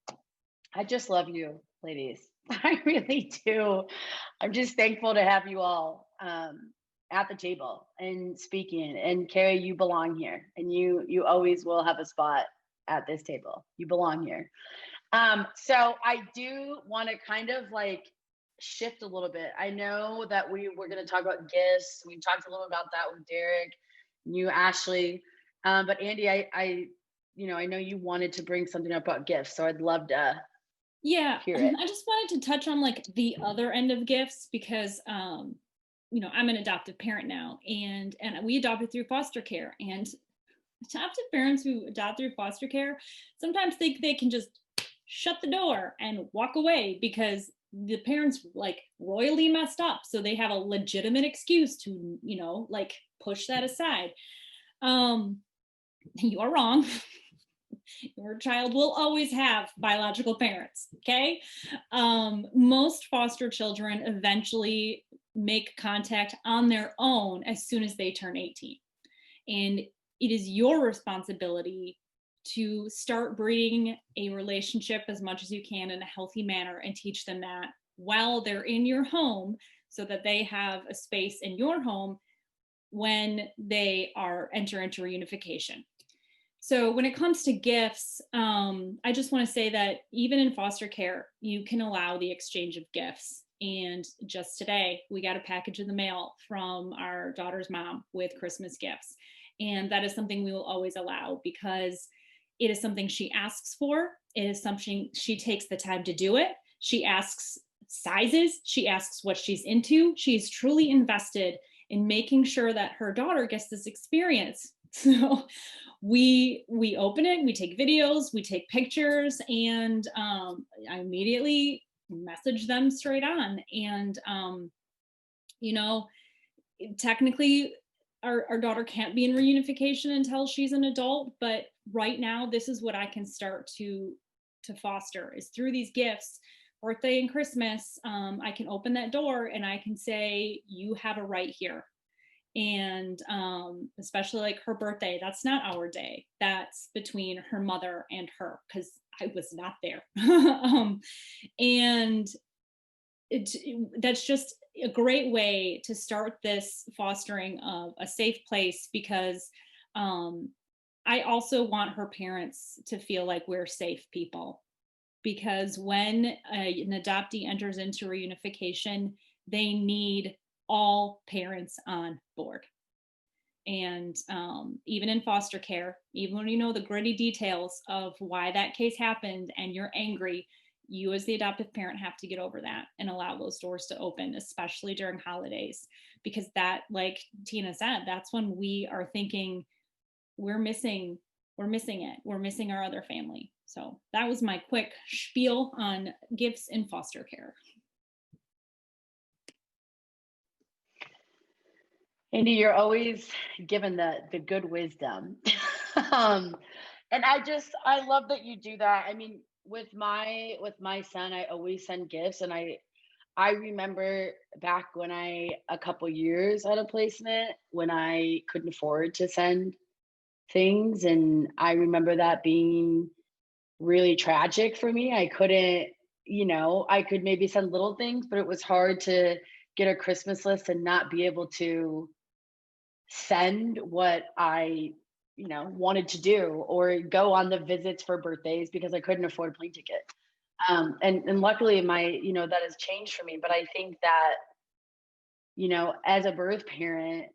I just love you, ladies. I really do. I'm just thankful to have you all at the table and speaking. And Carrie, you belong here, and you always will have a spot at this table. You belong here. So I do want to kind of like shift a little bit. I know that we were going to talk about gifts. We talked a little about that with Derek, you, Ashley, but Andy, I know you wanted to bring something up about gifts, so I'd love to. Yeah, hear it. I just wanted to touch on like the other end of gifts because I'm an adoptive parent now, and we adopted through foster care, and adoptive parents who adopt through foster care sometimes think they can just shut the door and walk away because the parents like royally messed up, so they have a legitimate excuse to like push that aside. You are wrong. Your child will always have biological parents, okay? Most foster children eventually make contact on their own as soon as they turn 18. And it is your responsibility to start breeding a relationship as much as you can in a healthy manner and teach them that while they're in your home so that they have a space in your home when they enter into reunification. So when it comes to gifts, I just want to say that even in foster care, you can allow the exchange of gifts. And just today, we got a package in the mail from our daughter's mom with Christmas gifts. And that is something we will always allow because it is something she asks for. It is something she takes the time to do it. She asks sizes. She asks what she's into. She's truly invested in making sure that her daughter gets this experience. So we open it, we take videos, we take pictures, and I immediately message them straight on. And technically our daughter can't be in reunification until she's an adult, but right now this is what I can start to foster is through these gifts. Birthday and Christmas, I can open that door and I can say, you have a right here. And especially like her birthday, that's not our day, that's between her mother and her, because I was not there. And that's just a great way to start this fostering of a safe place, because I also want her parents to feel like we're safe people, because when an adoptee enters into reunification, they need all parents on board. And even in foster care, even when you know the gritty details of why that case happened and you're angry, you as the adoptive parent have to get over that and allow those doors to open, especially during holidays, because that, like Tina said, that's when we are thinking we're missing it. We're missing our other family. So that was my quick spiel on gifts in foster care. Andy, you're always given the good wisdom. And I love that you do that. I mean, with my son, I always send gifts, and I remember back when a couple years at a placement when I couldn't afford to send things, and I remember that being really tragic for me. I couldn't, I could maybe send little things, but it was hard to get a Christmas list and not be able to send what I wanted to do, or go on the visits for birthdays because I couldn't afford a plane ticket. And luckily that has changed for me. But I think that, as a birth parent,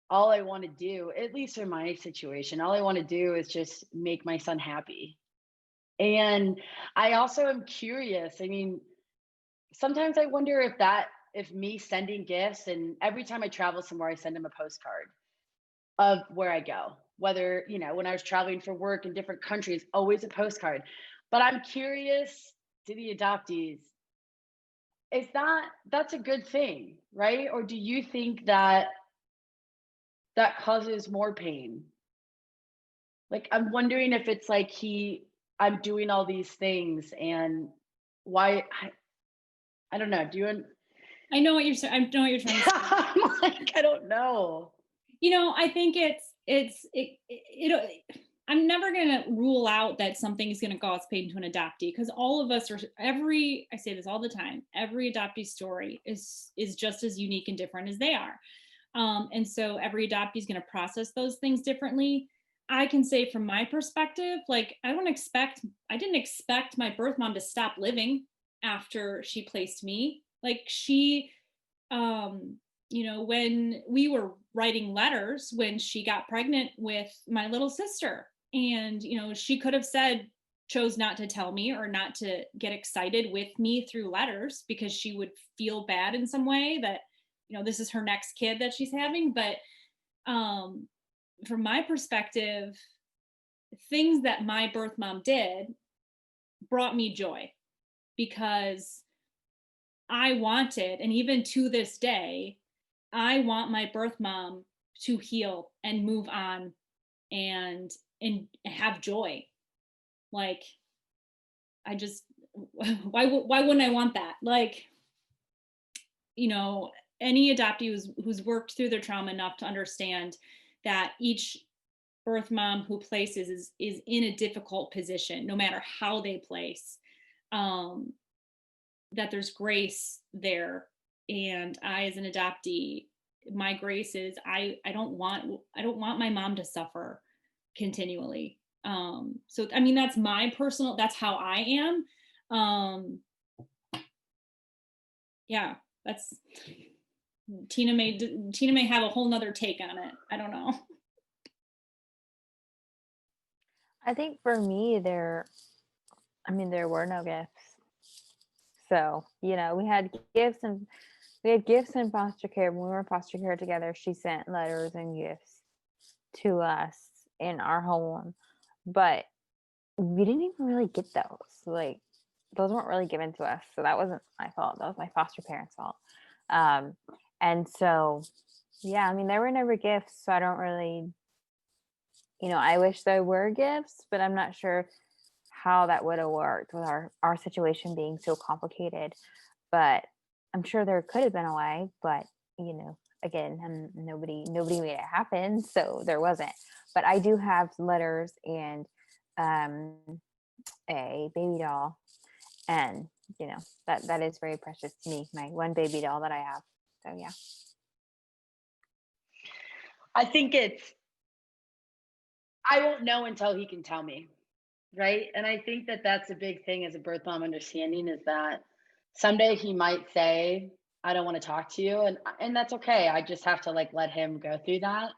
all I want to do, at least in my situation, all I want to do is just make my son happy. And I also am curious. I mean, sometimes I wonder if me sending gifts, and every time I travel somewhere, I send him a postcard of where I go, whether, when I was traveling for work in different countries, always a postcard. But I'm curious to the adoptees, that's a good thing, right? Or do you think that causes more pain Like, I'm wondering if it's like I'm doing all these things and why, I don't know. I know what you're saying. I know what you're trying to say. I'm like, I don't know. I think I'm never going to rule out that something is going to cause pain to an adoptee, because all of us I say this all the time, every adoptee story is just as unique and different as they are. And so every adoptee is going to process those things differently. I can say from my perspective, like, I didn't expect my birth mom to stop living after she placed me. Like, she, when we were writing letters when she got pregnant with my little sister, and, she could have chose not to tell me or not to get excited with me through letters because she would feel bad in some way that, this is her next kid that she's having. But from my perspective, things that my birth mom did brought me joy, because I wanted, and even to this day, I want my birth mom to heal and move on and have joy. Like, I just, why wouldn't I want that? Like, any adoptee who's worked through their trauma enough to understand that each birth mom who places is in a difficult position, no matter how they place, that there's grace there. And I, as an adoptee, my grace is I don't want my mom to suffer continually. So I mean, that's how I am. Yeah, that's Tina may have a whole nother take on it. I don't know. I think for me, there were no gifts. So, we had gifts in foster care. When we were in foster care together, she sent letters and gifts to us in our home, but we didn't even really get those. Like, those weren't really given to us. So that wasn't my fault. That was my foster parents' fault. And so, yeah, I mean, there were never gifts. So I don't really, I wish there were gifts, but I'm not sure how that would have worked with our situation being so complicated. But I'm sure there could have been a way, but again, nobody made it happen, so there wasn't. But I do have letters and a baby doll, and that is very precious to me, my one baby doll that I have. So yeah, I think I won't know until he can tell me, right? And I think that that's a big thing as a birth mom understanding, is that someday he might say, I don't want to talk to you, and that's okay. I just have to let him go through that.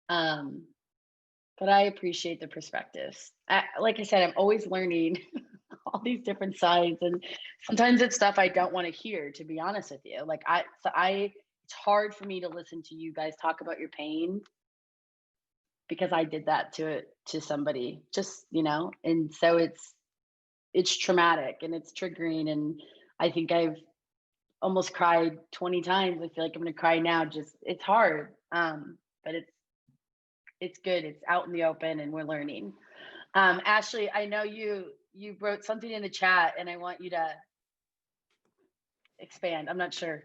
But I appreciate the perspectives. Like I said, I'm always learning all these different sides, and sometimes it's stuff I don't want to hear, to be honest with you. It's hard for me to listen to you guys talk about your pain, because I did that to somebody, just, and so it's traumatic and it's triggering, and I think I've almost cried 20 times. I feel like I'm going to cry now. Just, it's hard. But it's good. It's out in the open and we're learning. Ashley, I know you wrote something in the chat and I want you to expand. I'm not sure.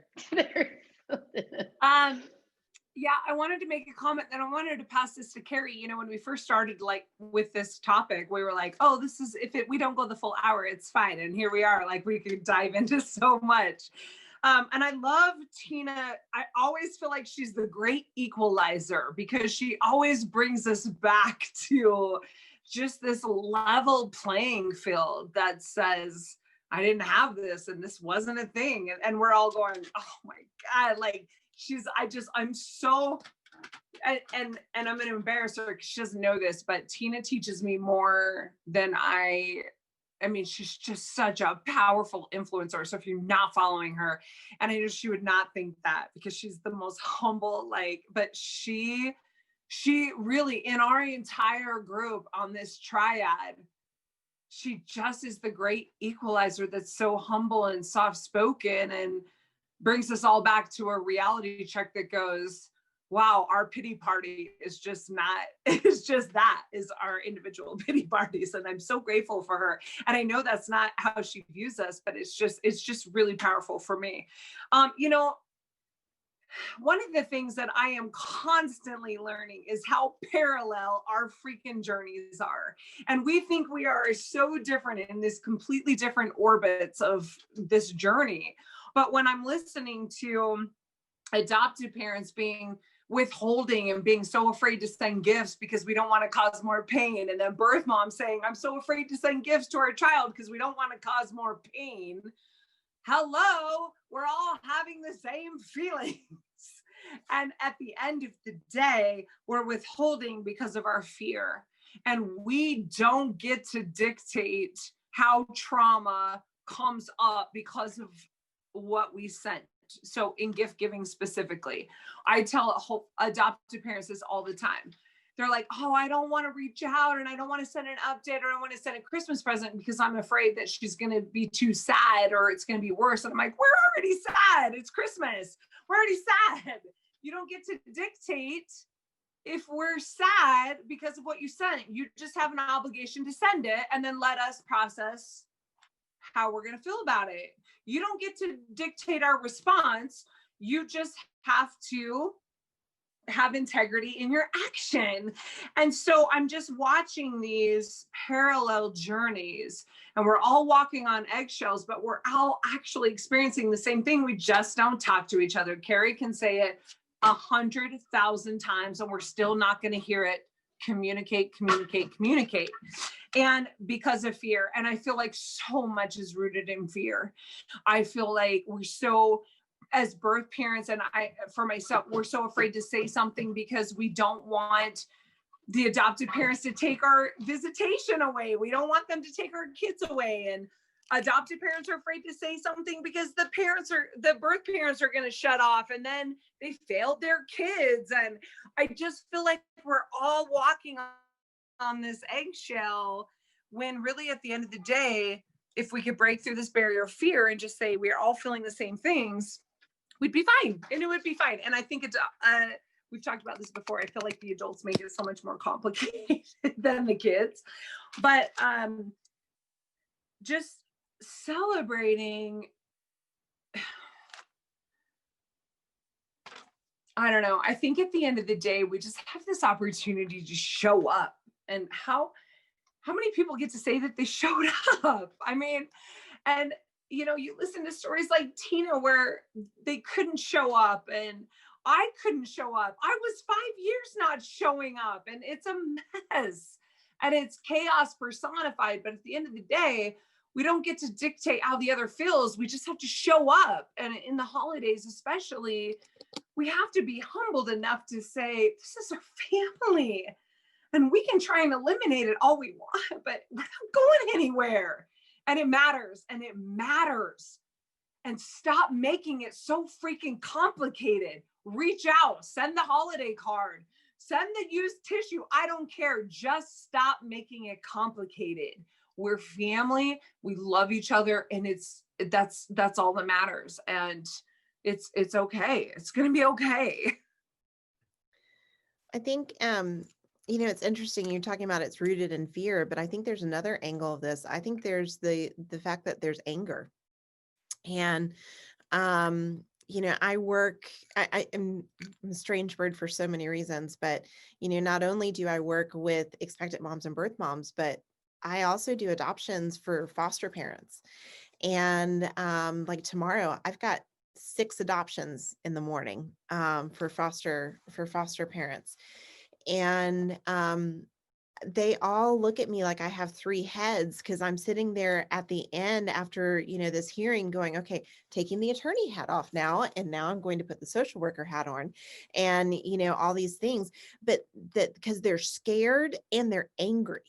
Yeah, I wanted to make a comment, and I wanted to pass this to Carrie. When we first started with this topic, we were like, oh, this is, we don't go the full hour, it's fine. And here we are, we could dive into so much. And I love Tina. I always feel like she's the great equalizer, because she always brings us back to just this level playing field that says, I didn't have this and this wasn't a thing. And we're all going, oh my God, I'm so, and I'm going to embarrass her because she doesn't know this, but Tina teaches me more than I mean, she's just such a powerful influencer. So if you're not following her, and I know she would not think that, because she's the most humble, but she really, in our entire group on this triad, she just is the great equalizer that's so humble and soft spoken, and brings us all back to a reality check that goes, wow, our pity party is just not, it's just that is our individual pity parties. And I'm so grateful for her. And I know that's not how she views us, but it's just really powerful for me. You know, one of the things that I am constantly learning is how parallel our freaking journeys are. And we think we are so different in this completely different orbits of this journey. But when I'm listening to adopted parents being withholding and being so afraid to send gifts because we don't want to cause more pain, and then birth mom saying, I'm so afraid to send gifts to our child because we don't want to cause more pain. Hello, we're all having the same feelings. And at the end of the day, we're withholding because of our fear. And we don't get to dictate how trauma comes up because of what we sent. So in gift giving specifically, I tell adopted parents this all the time. They're like, oh, I don't want to reach out and I don't want to send an update or I want to send a Christmas present because I'm afraid that she's going to be too sad or it's going to be worse. And I'm like, we're already sad. It's Christmas. We're already sad. You don't get to dictate if we're sad because of what you sent. You just have an obligation to send it and then let us process how we're going to feel about it. You don't get to dictate our response. You just have to have integrity in your action. And so I'm just watching these parallel journeys and we're all walking on eggshells, but we're all actually experiencing the same thing. We just don't talk to each other. Carrie can say it 100,000 times and we're still not going to hear it. Communicate. And because of fear. And I feel like so much is rooted in fear. I feel like we're so, as birth parents, and I, for myself, we're so afraid to say something because we don't want the adopted parents to take our visitation away. We don't want them to take our kids away. And adopted parents are afraid to say something because the birth parents are going to shut off and then they failed their kids. And I just feel like we're all walking on this eggshell when really at the end of the day, if we could break through this barrier of fear and just say we're all feeling the same things, we'd be fine. And it would be fine. And I think it's, we've talked about this before. I feel like the adults make it so much more complicated than the kids, but just celebrating, I don't know. I think at the end of the day, we just have this opportunity to show up. And how many people get to say that they showed up? I mean, and you know, you listen to stories like Tina where they couldn't show up and I couldn't show up. I was 5 years not showing up and it's a mess and it's chaos personified. But at the end of the day, we don't get to dictate how the other feels. We just have to show up. And in the holidays, especially, we have to be humbled enough to say, this is our family. And we can try and eliminate it all we want, but we're not going anywhere. And it matters. And stop making it so freaking complicated. Reach out, send the holiday card, send the used tissue. I don't care. Just stop making it complicated. We're family. We love each other. And that's all that matters. And it's okay. It's going to be okay. I think, you know, it's interesting. You're talking about it's rooted in fear, but I think there's another angle of this. I think there's the fact that there's anger. And, you know, I am a strange bird for so many reasons, but, you know, not only do I work with expectant moms and birth moms, but I also do adoptions for foster parents. And like tomorrow, I've got 6 adoptions in the morning for foster parents. And they all look at me like I have 3 heads because I'm sitting there at the end after, you know, this hearing going, okay, taking the attorney hat off now. And now I'm going to put the social worker hat on and, you know, all these things, but that because they're scared and they're angry.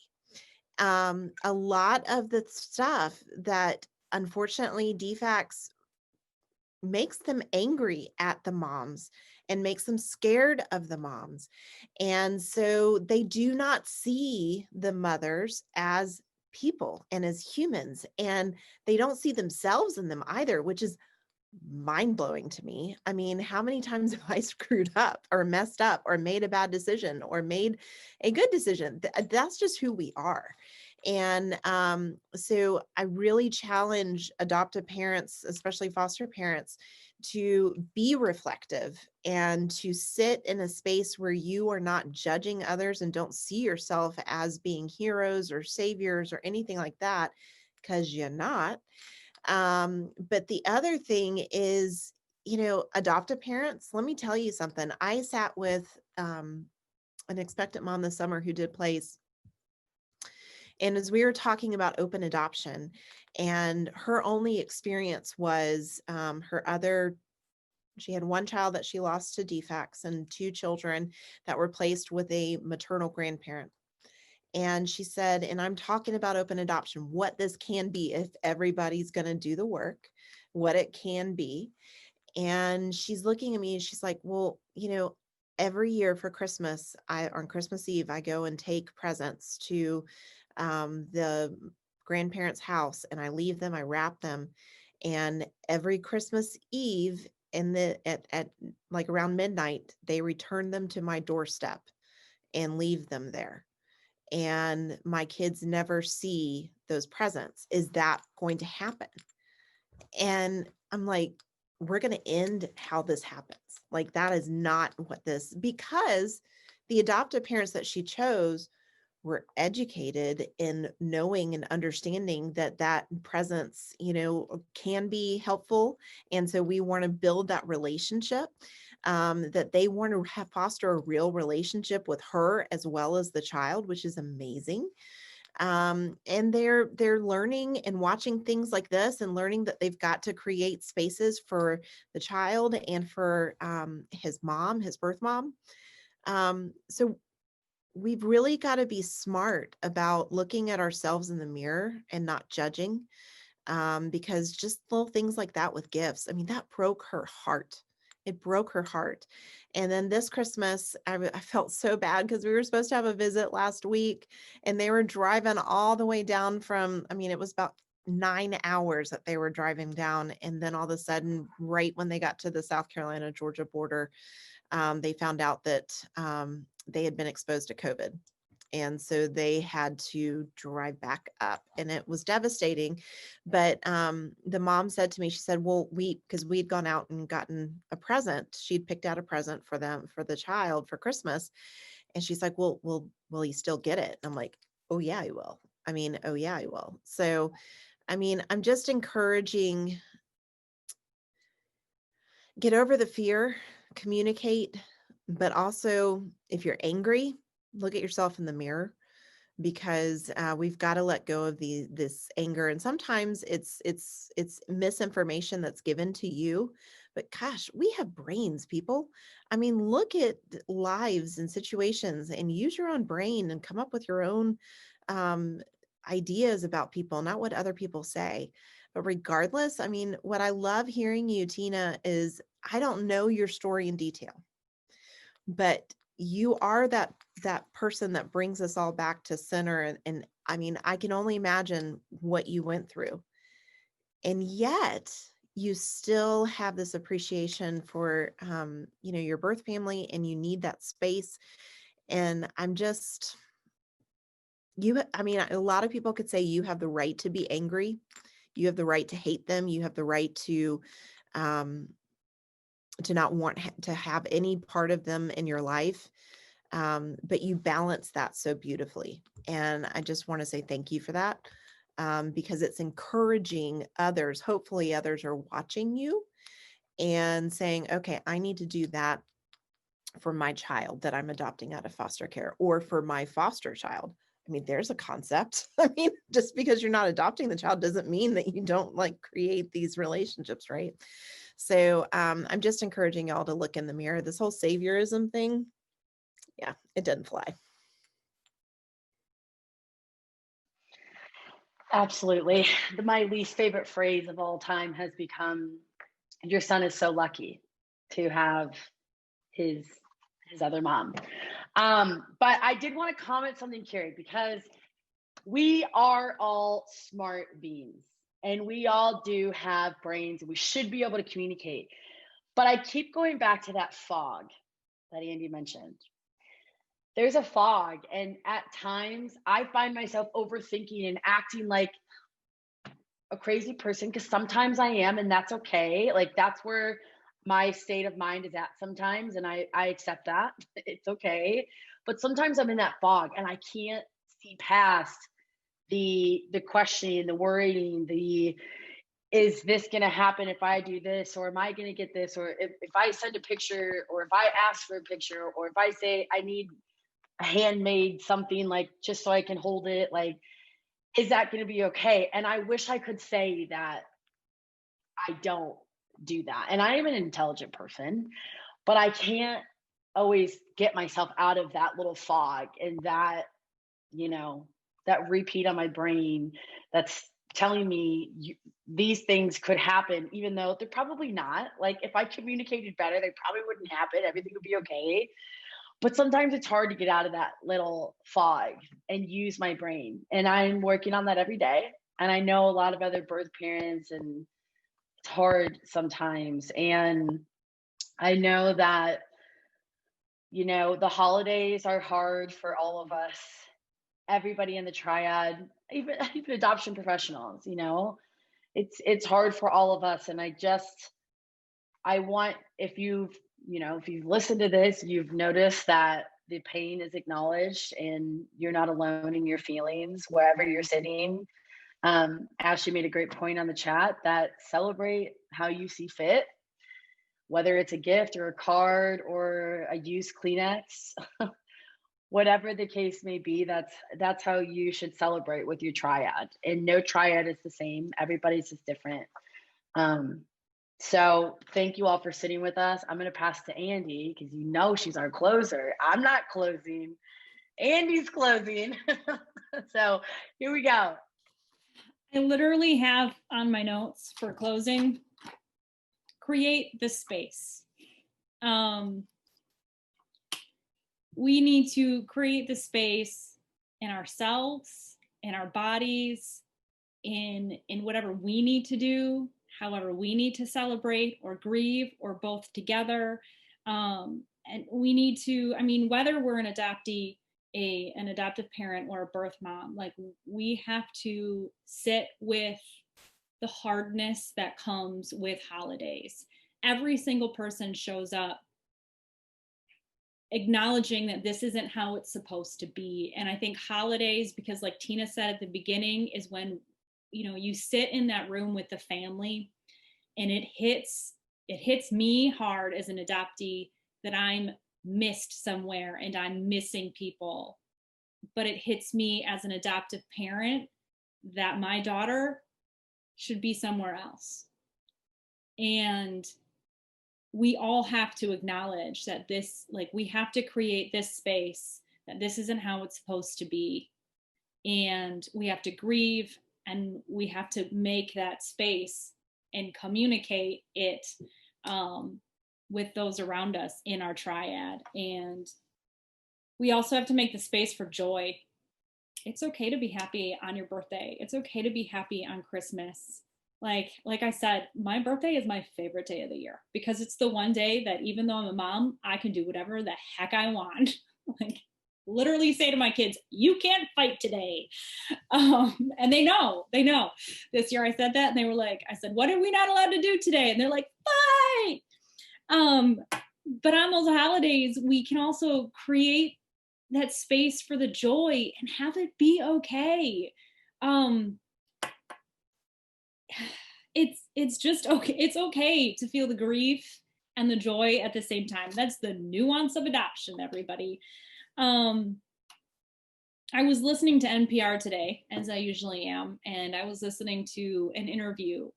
A lot of the stuff that unfortunately DFACS makes them angry at the moms and makes them scared of the moms. And so they do not see the mothers as people and as humans, and they don't see themselves in them either, which is mind-blowing to me. I mean, how many times have I screwed up or messed up or made a bad decision or made a good decision? That's just who we are. And so I really challenge adoptive parents, especially foster parents, to be reflective and to sit in a space where you are not judging others and don't see yourself as being heroes or saviors or anything like that, because you're not. But the other thing is, adoptive parents, let me tell you something. I sat with an expectant mom this summer who did plays. And as we were talking about open adoption, and her only experience was she had one child that she lost to defects and two children that were placed with a maternal grandparent. And she said, and I'm talking about open adoption, what this can be if everybody's going to do the work, what it can be. And she's looking at me and she's like, well, every year for Christmas, on Christmas Eve, I go and take presents to the grandparents' house and I leave them, I wrap them. And every Christmas Eve at like around midnight, they return them to my doorstep and leave them there. And my kids never see those presents. Is that going to happen? And I'm like, we're going to end how this happens. Like, that is not what because the adoptive parents that she chose were educated in knowing and understanding that presence, can be helpful. And so we want to build that relationship, that they want to foster a real relationship with her as well as the child, which is amazing. And they're learning and watching things like this and learning that they've got to create spaces for the child and for his mom, his birth mom. So we've really got to be smart about looking at ourselves in the mirror and not judging, because just little things like that with gifts, I mean, that broke her heart. It broke her heart. And then this Christmas, I felt so bad because we were supposed to have a visit last week and they were driving all the way down it was about 9 hours that they were driving down. And then all of a sudden, right when they got to the South Carolina, Georgia border, they found out that they had been exposed to COVID. And so they had to drive back up and it was devastating. But the mom said to me, she said, well, because we'd gone out and gotten a present, she'd picked out a present for them, for the child for Christmas. And she's like, well, will he still get it? And I'm like, oh yeah, he will. Oh yeah, he will. So, I'm just encouraging, get over the fear, communicate, but also if you're angry, look at yourself in the mirror, because we've got to let go of this anger. And sometimes it's misinformation that's given to you, but gosh, we have brains, people. Look at lives and situations and use your own brain and come up with your own ideas about people, not what other people say. But regardless, what I love hearing you, Tina, is I don't know your story in detail, but you are that person that brings us all back to center. And I can only imagine what you went through. And yet you still have this appreciation for, your birth family, and you need that space. And a lot of people could say you have the right to be angry. You have the right to hate them. You have the right to not want to have any part of them in your life. But you balance that so beautifully. And I just want to say thank you for that, because it's encouraging others. Hopefully others are watching you and saying, okay, I need to do that for my child that I'm adopting out of foster care, or for my foster child. There's a concept. Just because you're not adopting the child doesn't mean that you don't create these relationships, right? So I'm just encouraging y'all to look in the mirror. This whole saviorism thing, yeah, it doesn't fly. Absolutely. My least favorite phrase of all time has become, your son is so lucky to have his other mom. But I did want to comment something, Carrie, because we are all smart beings. And we all do have brains, and we should be able to communicate. But I keep going back to that fog that Andy mentioned. There's a fog, and at times I find myself overthinking and acting like a crazy person, because sometimes I am, and that's okay. Like, that's where my state of mind is at sometimes, and I accept that. It's okay. But sometimes I'm in that fog and I can't see past the questioning, the worrying, the, is this going to happen if I do this, or am I going to get this, or if I send a picture, or if I ask for a picture, or if I say I need a handmade something, like, just so I can hold it, like, is that going to be okay? And I wish I could say that I don't do that. And I am an intelligent person, but I can't always get myself out of that little fog, and that, that repeat on my brain that's telling me these things could happen, even though they're probably not. Like, if I communicated better, they probably wouldn't happen. Everything would be okay. But sometimes it's hard to get out of that little fog and use my brain. And I'm working on that every day. And I know a lot of other birth parents, and it's hard sometimes. And I know that, the holidays are hard for all of us, everybody in the triad, even adoption professionals, it's hard for all of us. And I want, if you've listened to this, you've noticed that the pain is acknowledged and you're not alone in your feelings wherever you're sitting. Ashley made a great point on the chat that celebrate how you see fit, whether it's a gift or a card or a used Kleenex, whatever the case may be, that's how you should celebrate with your triad. And no triad is the same. Everybody's just different. So thank you all for sitting with us. I'm going to pass to Andy, because she's our closer. I'm not closing. Andy's closing. So here we go. I literally have on my notes for closing, create the space. We need to create the space in ourselves, in our bodies, in whatever we need to do, however we need to celebrate or grieve, or both together. And we need to, whether we're an adoptee, an adoptive parent, or a birth mom, like, we have to sit with the hardness that comes with holidays. Every single person shows up acknowledging that this isn't how it's supposed to be. And I think holidays, because like Tina said at the beginning, is when you sit in that room with the family, and it hits me hard as an adoptee that I'm missed somewhere and I'm missing people. But it hits me as an adoptive parent that my daughter should be somewhere else. And we all have to acknowledge that this, like, we have to create this space, that this isn't how it's supposed to be. And we have to grieve, and we have to make that space and communicate it with those around us in our triad. And we also have to make the space for joy. It's okay to be happy on your birthday. It's okay to be happy on Christmas. Like I said, my birthday is my favorite day of the year, because it's the one day that, even though I'm a mom, I can do whatever the heck I want. Like, literally say to my kids, you can't fight today. And they know. This year I said that, and they were like, I said, what are we not allowed to do today? And they're like, fight. But on those holidays, we can also create that space for the joy and have it be okay. It's just okay. It's okay to feel the grief and the joy at the same time. That's the nuance of adoption, everybody. I was listening to NPR today, as I usually am, and I was listening to an interview.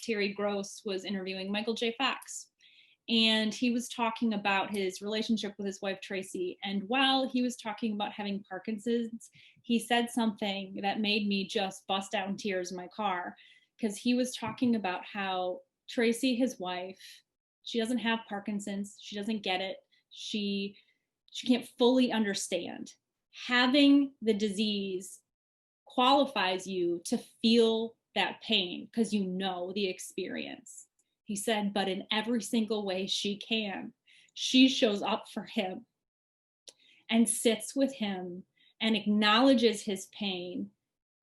Terry Gross was interviewing Michael J. Fox, and he was talking about his relationship with his wife, Tracy. And while he was talking about having Parkinson's, he said something that made me just bust out in tears in my car, because he was talking about how Tracy, his wife, she doesn't have Parkinson's. She doesn't get it. She can't fully understand. Having the disease qualifies you to feel that pain because you know the experience. He said, but in every single way she can, she shows up for him and sits with him and acknowledges his pain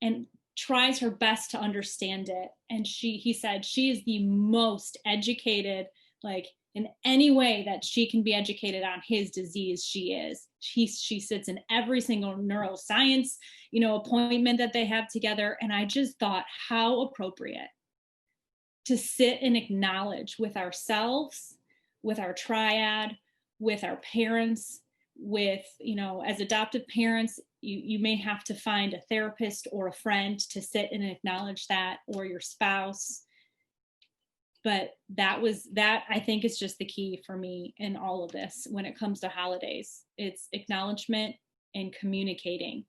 and tries her best to understand it. And he said, she is the most educated, like in any way that she can be educated on his disease, she is. She sits in every single neuroscience, appointment that they have together. And I just thought, how appropriate to sit and acknowledge with ourselves, with our triad, with our parents, with, as adoptive parents, you may have to find a therapist or a friend to sit and acknowledge that, or your spouse. But that I think is just the key for me in all of this when it comes to holidays. It's acknowledgement and communicating.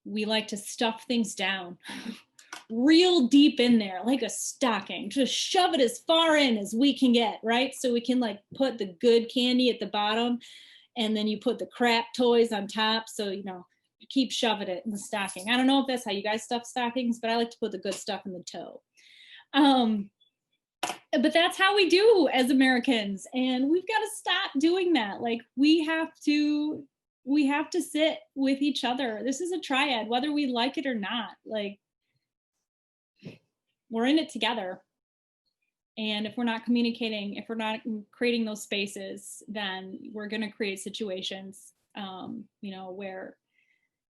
We like to stuff things down real deep in there, like a stocking, just shove it as far in as we can get, right? So we can like put the good candy at the bottom and then you put the crap toys on top. So, you keep shoving it in the stocking. I don't know if that's how you guys stuff stockings, but I like to put the good stuff in the toe. But that's how we do as Americans. And we've got to stop doing that. Like we have to sit with each other. This is a triad, whether we like it or not. Like, we're in it together. And if we're not communicating, if we're not creating those spaces, then we're going to create situations, where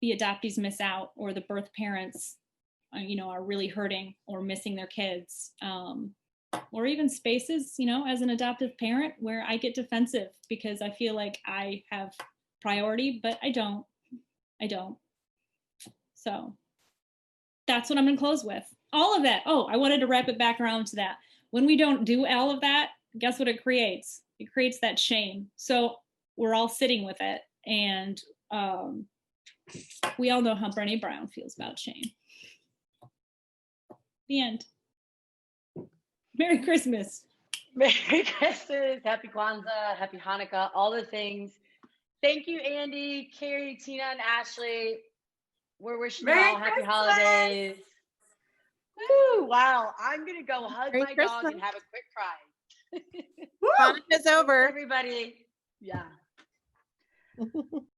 the adoptees miss out, or the birth parents, are really hurting or missing their kids, or even spaces, as an adoptive parent where I get defensive because I feel like I have priority, but I don't. So that's what I'm going to close with. All of that. Oh, I wanted to wrap it back around to that. When we don't do all of that, guess what it creates? It creates that shame. So we're all sitting with it. And we all know how Brené Brown feels about shame. The end. Merry Christmas. Merry Christmas. Happy Kwanzaa. Happy Hanukkah. All the things. Thank you, Andy, Carrie, Tina, and Ashley. We're wishing you all happy holidays. Woo, wow. I'm going to go hug my dog and have a quick cry. Hanukkah's over. Everybody. Yeah.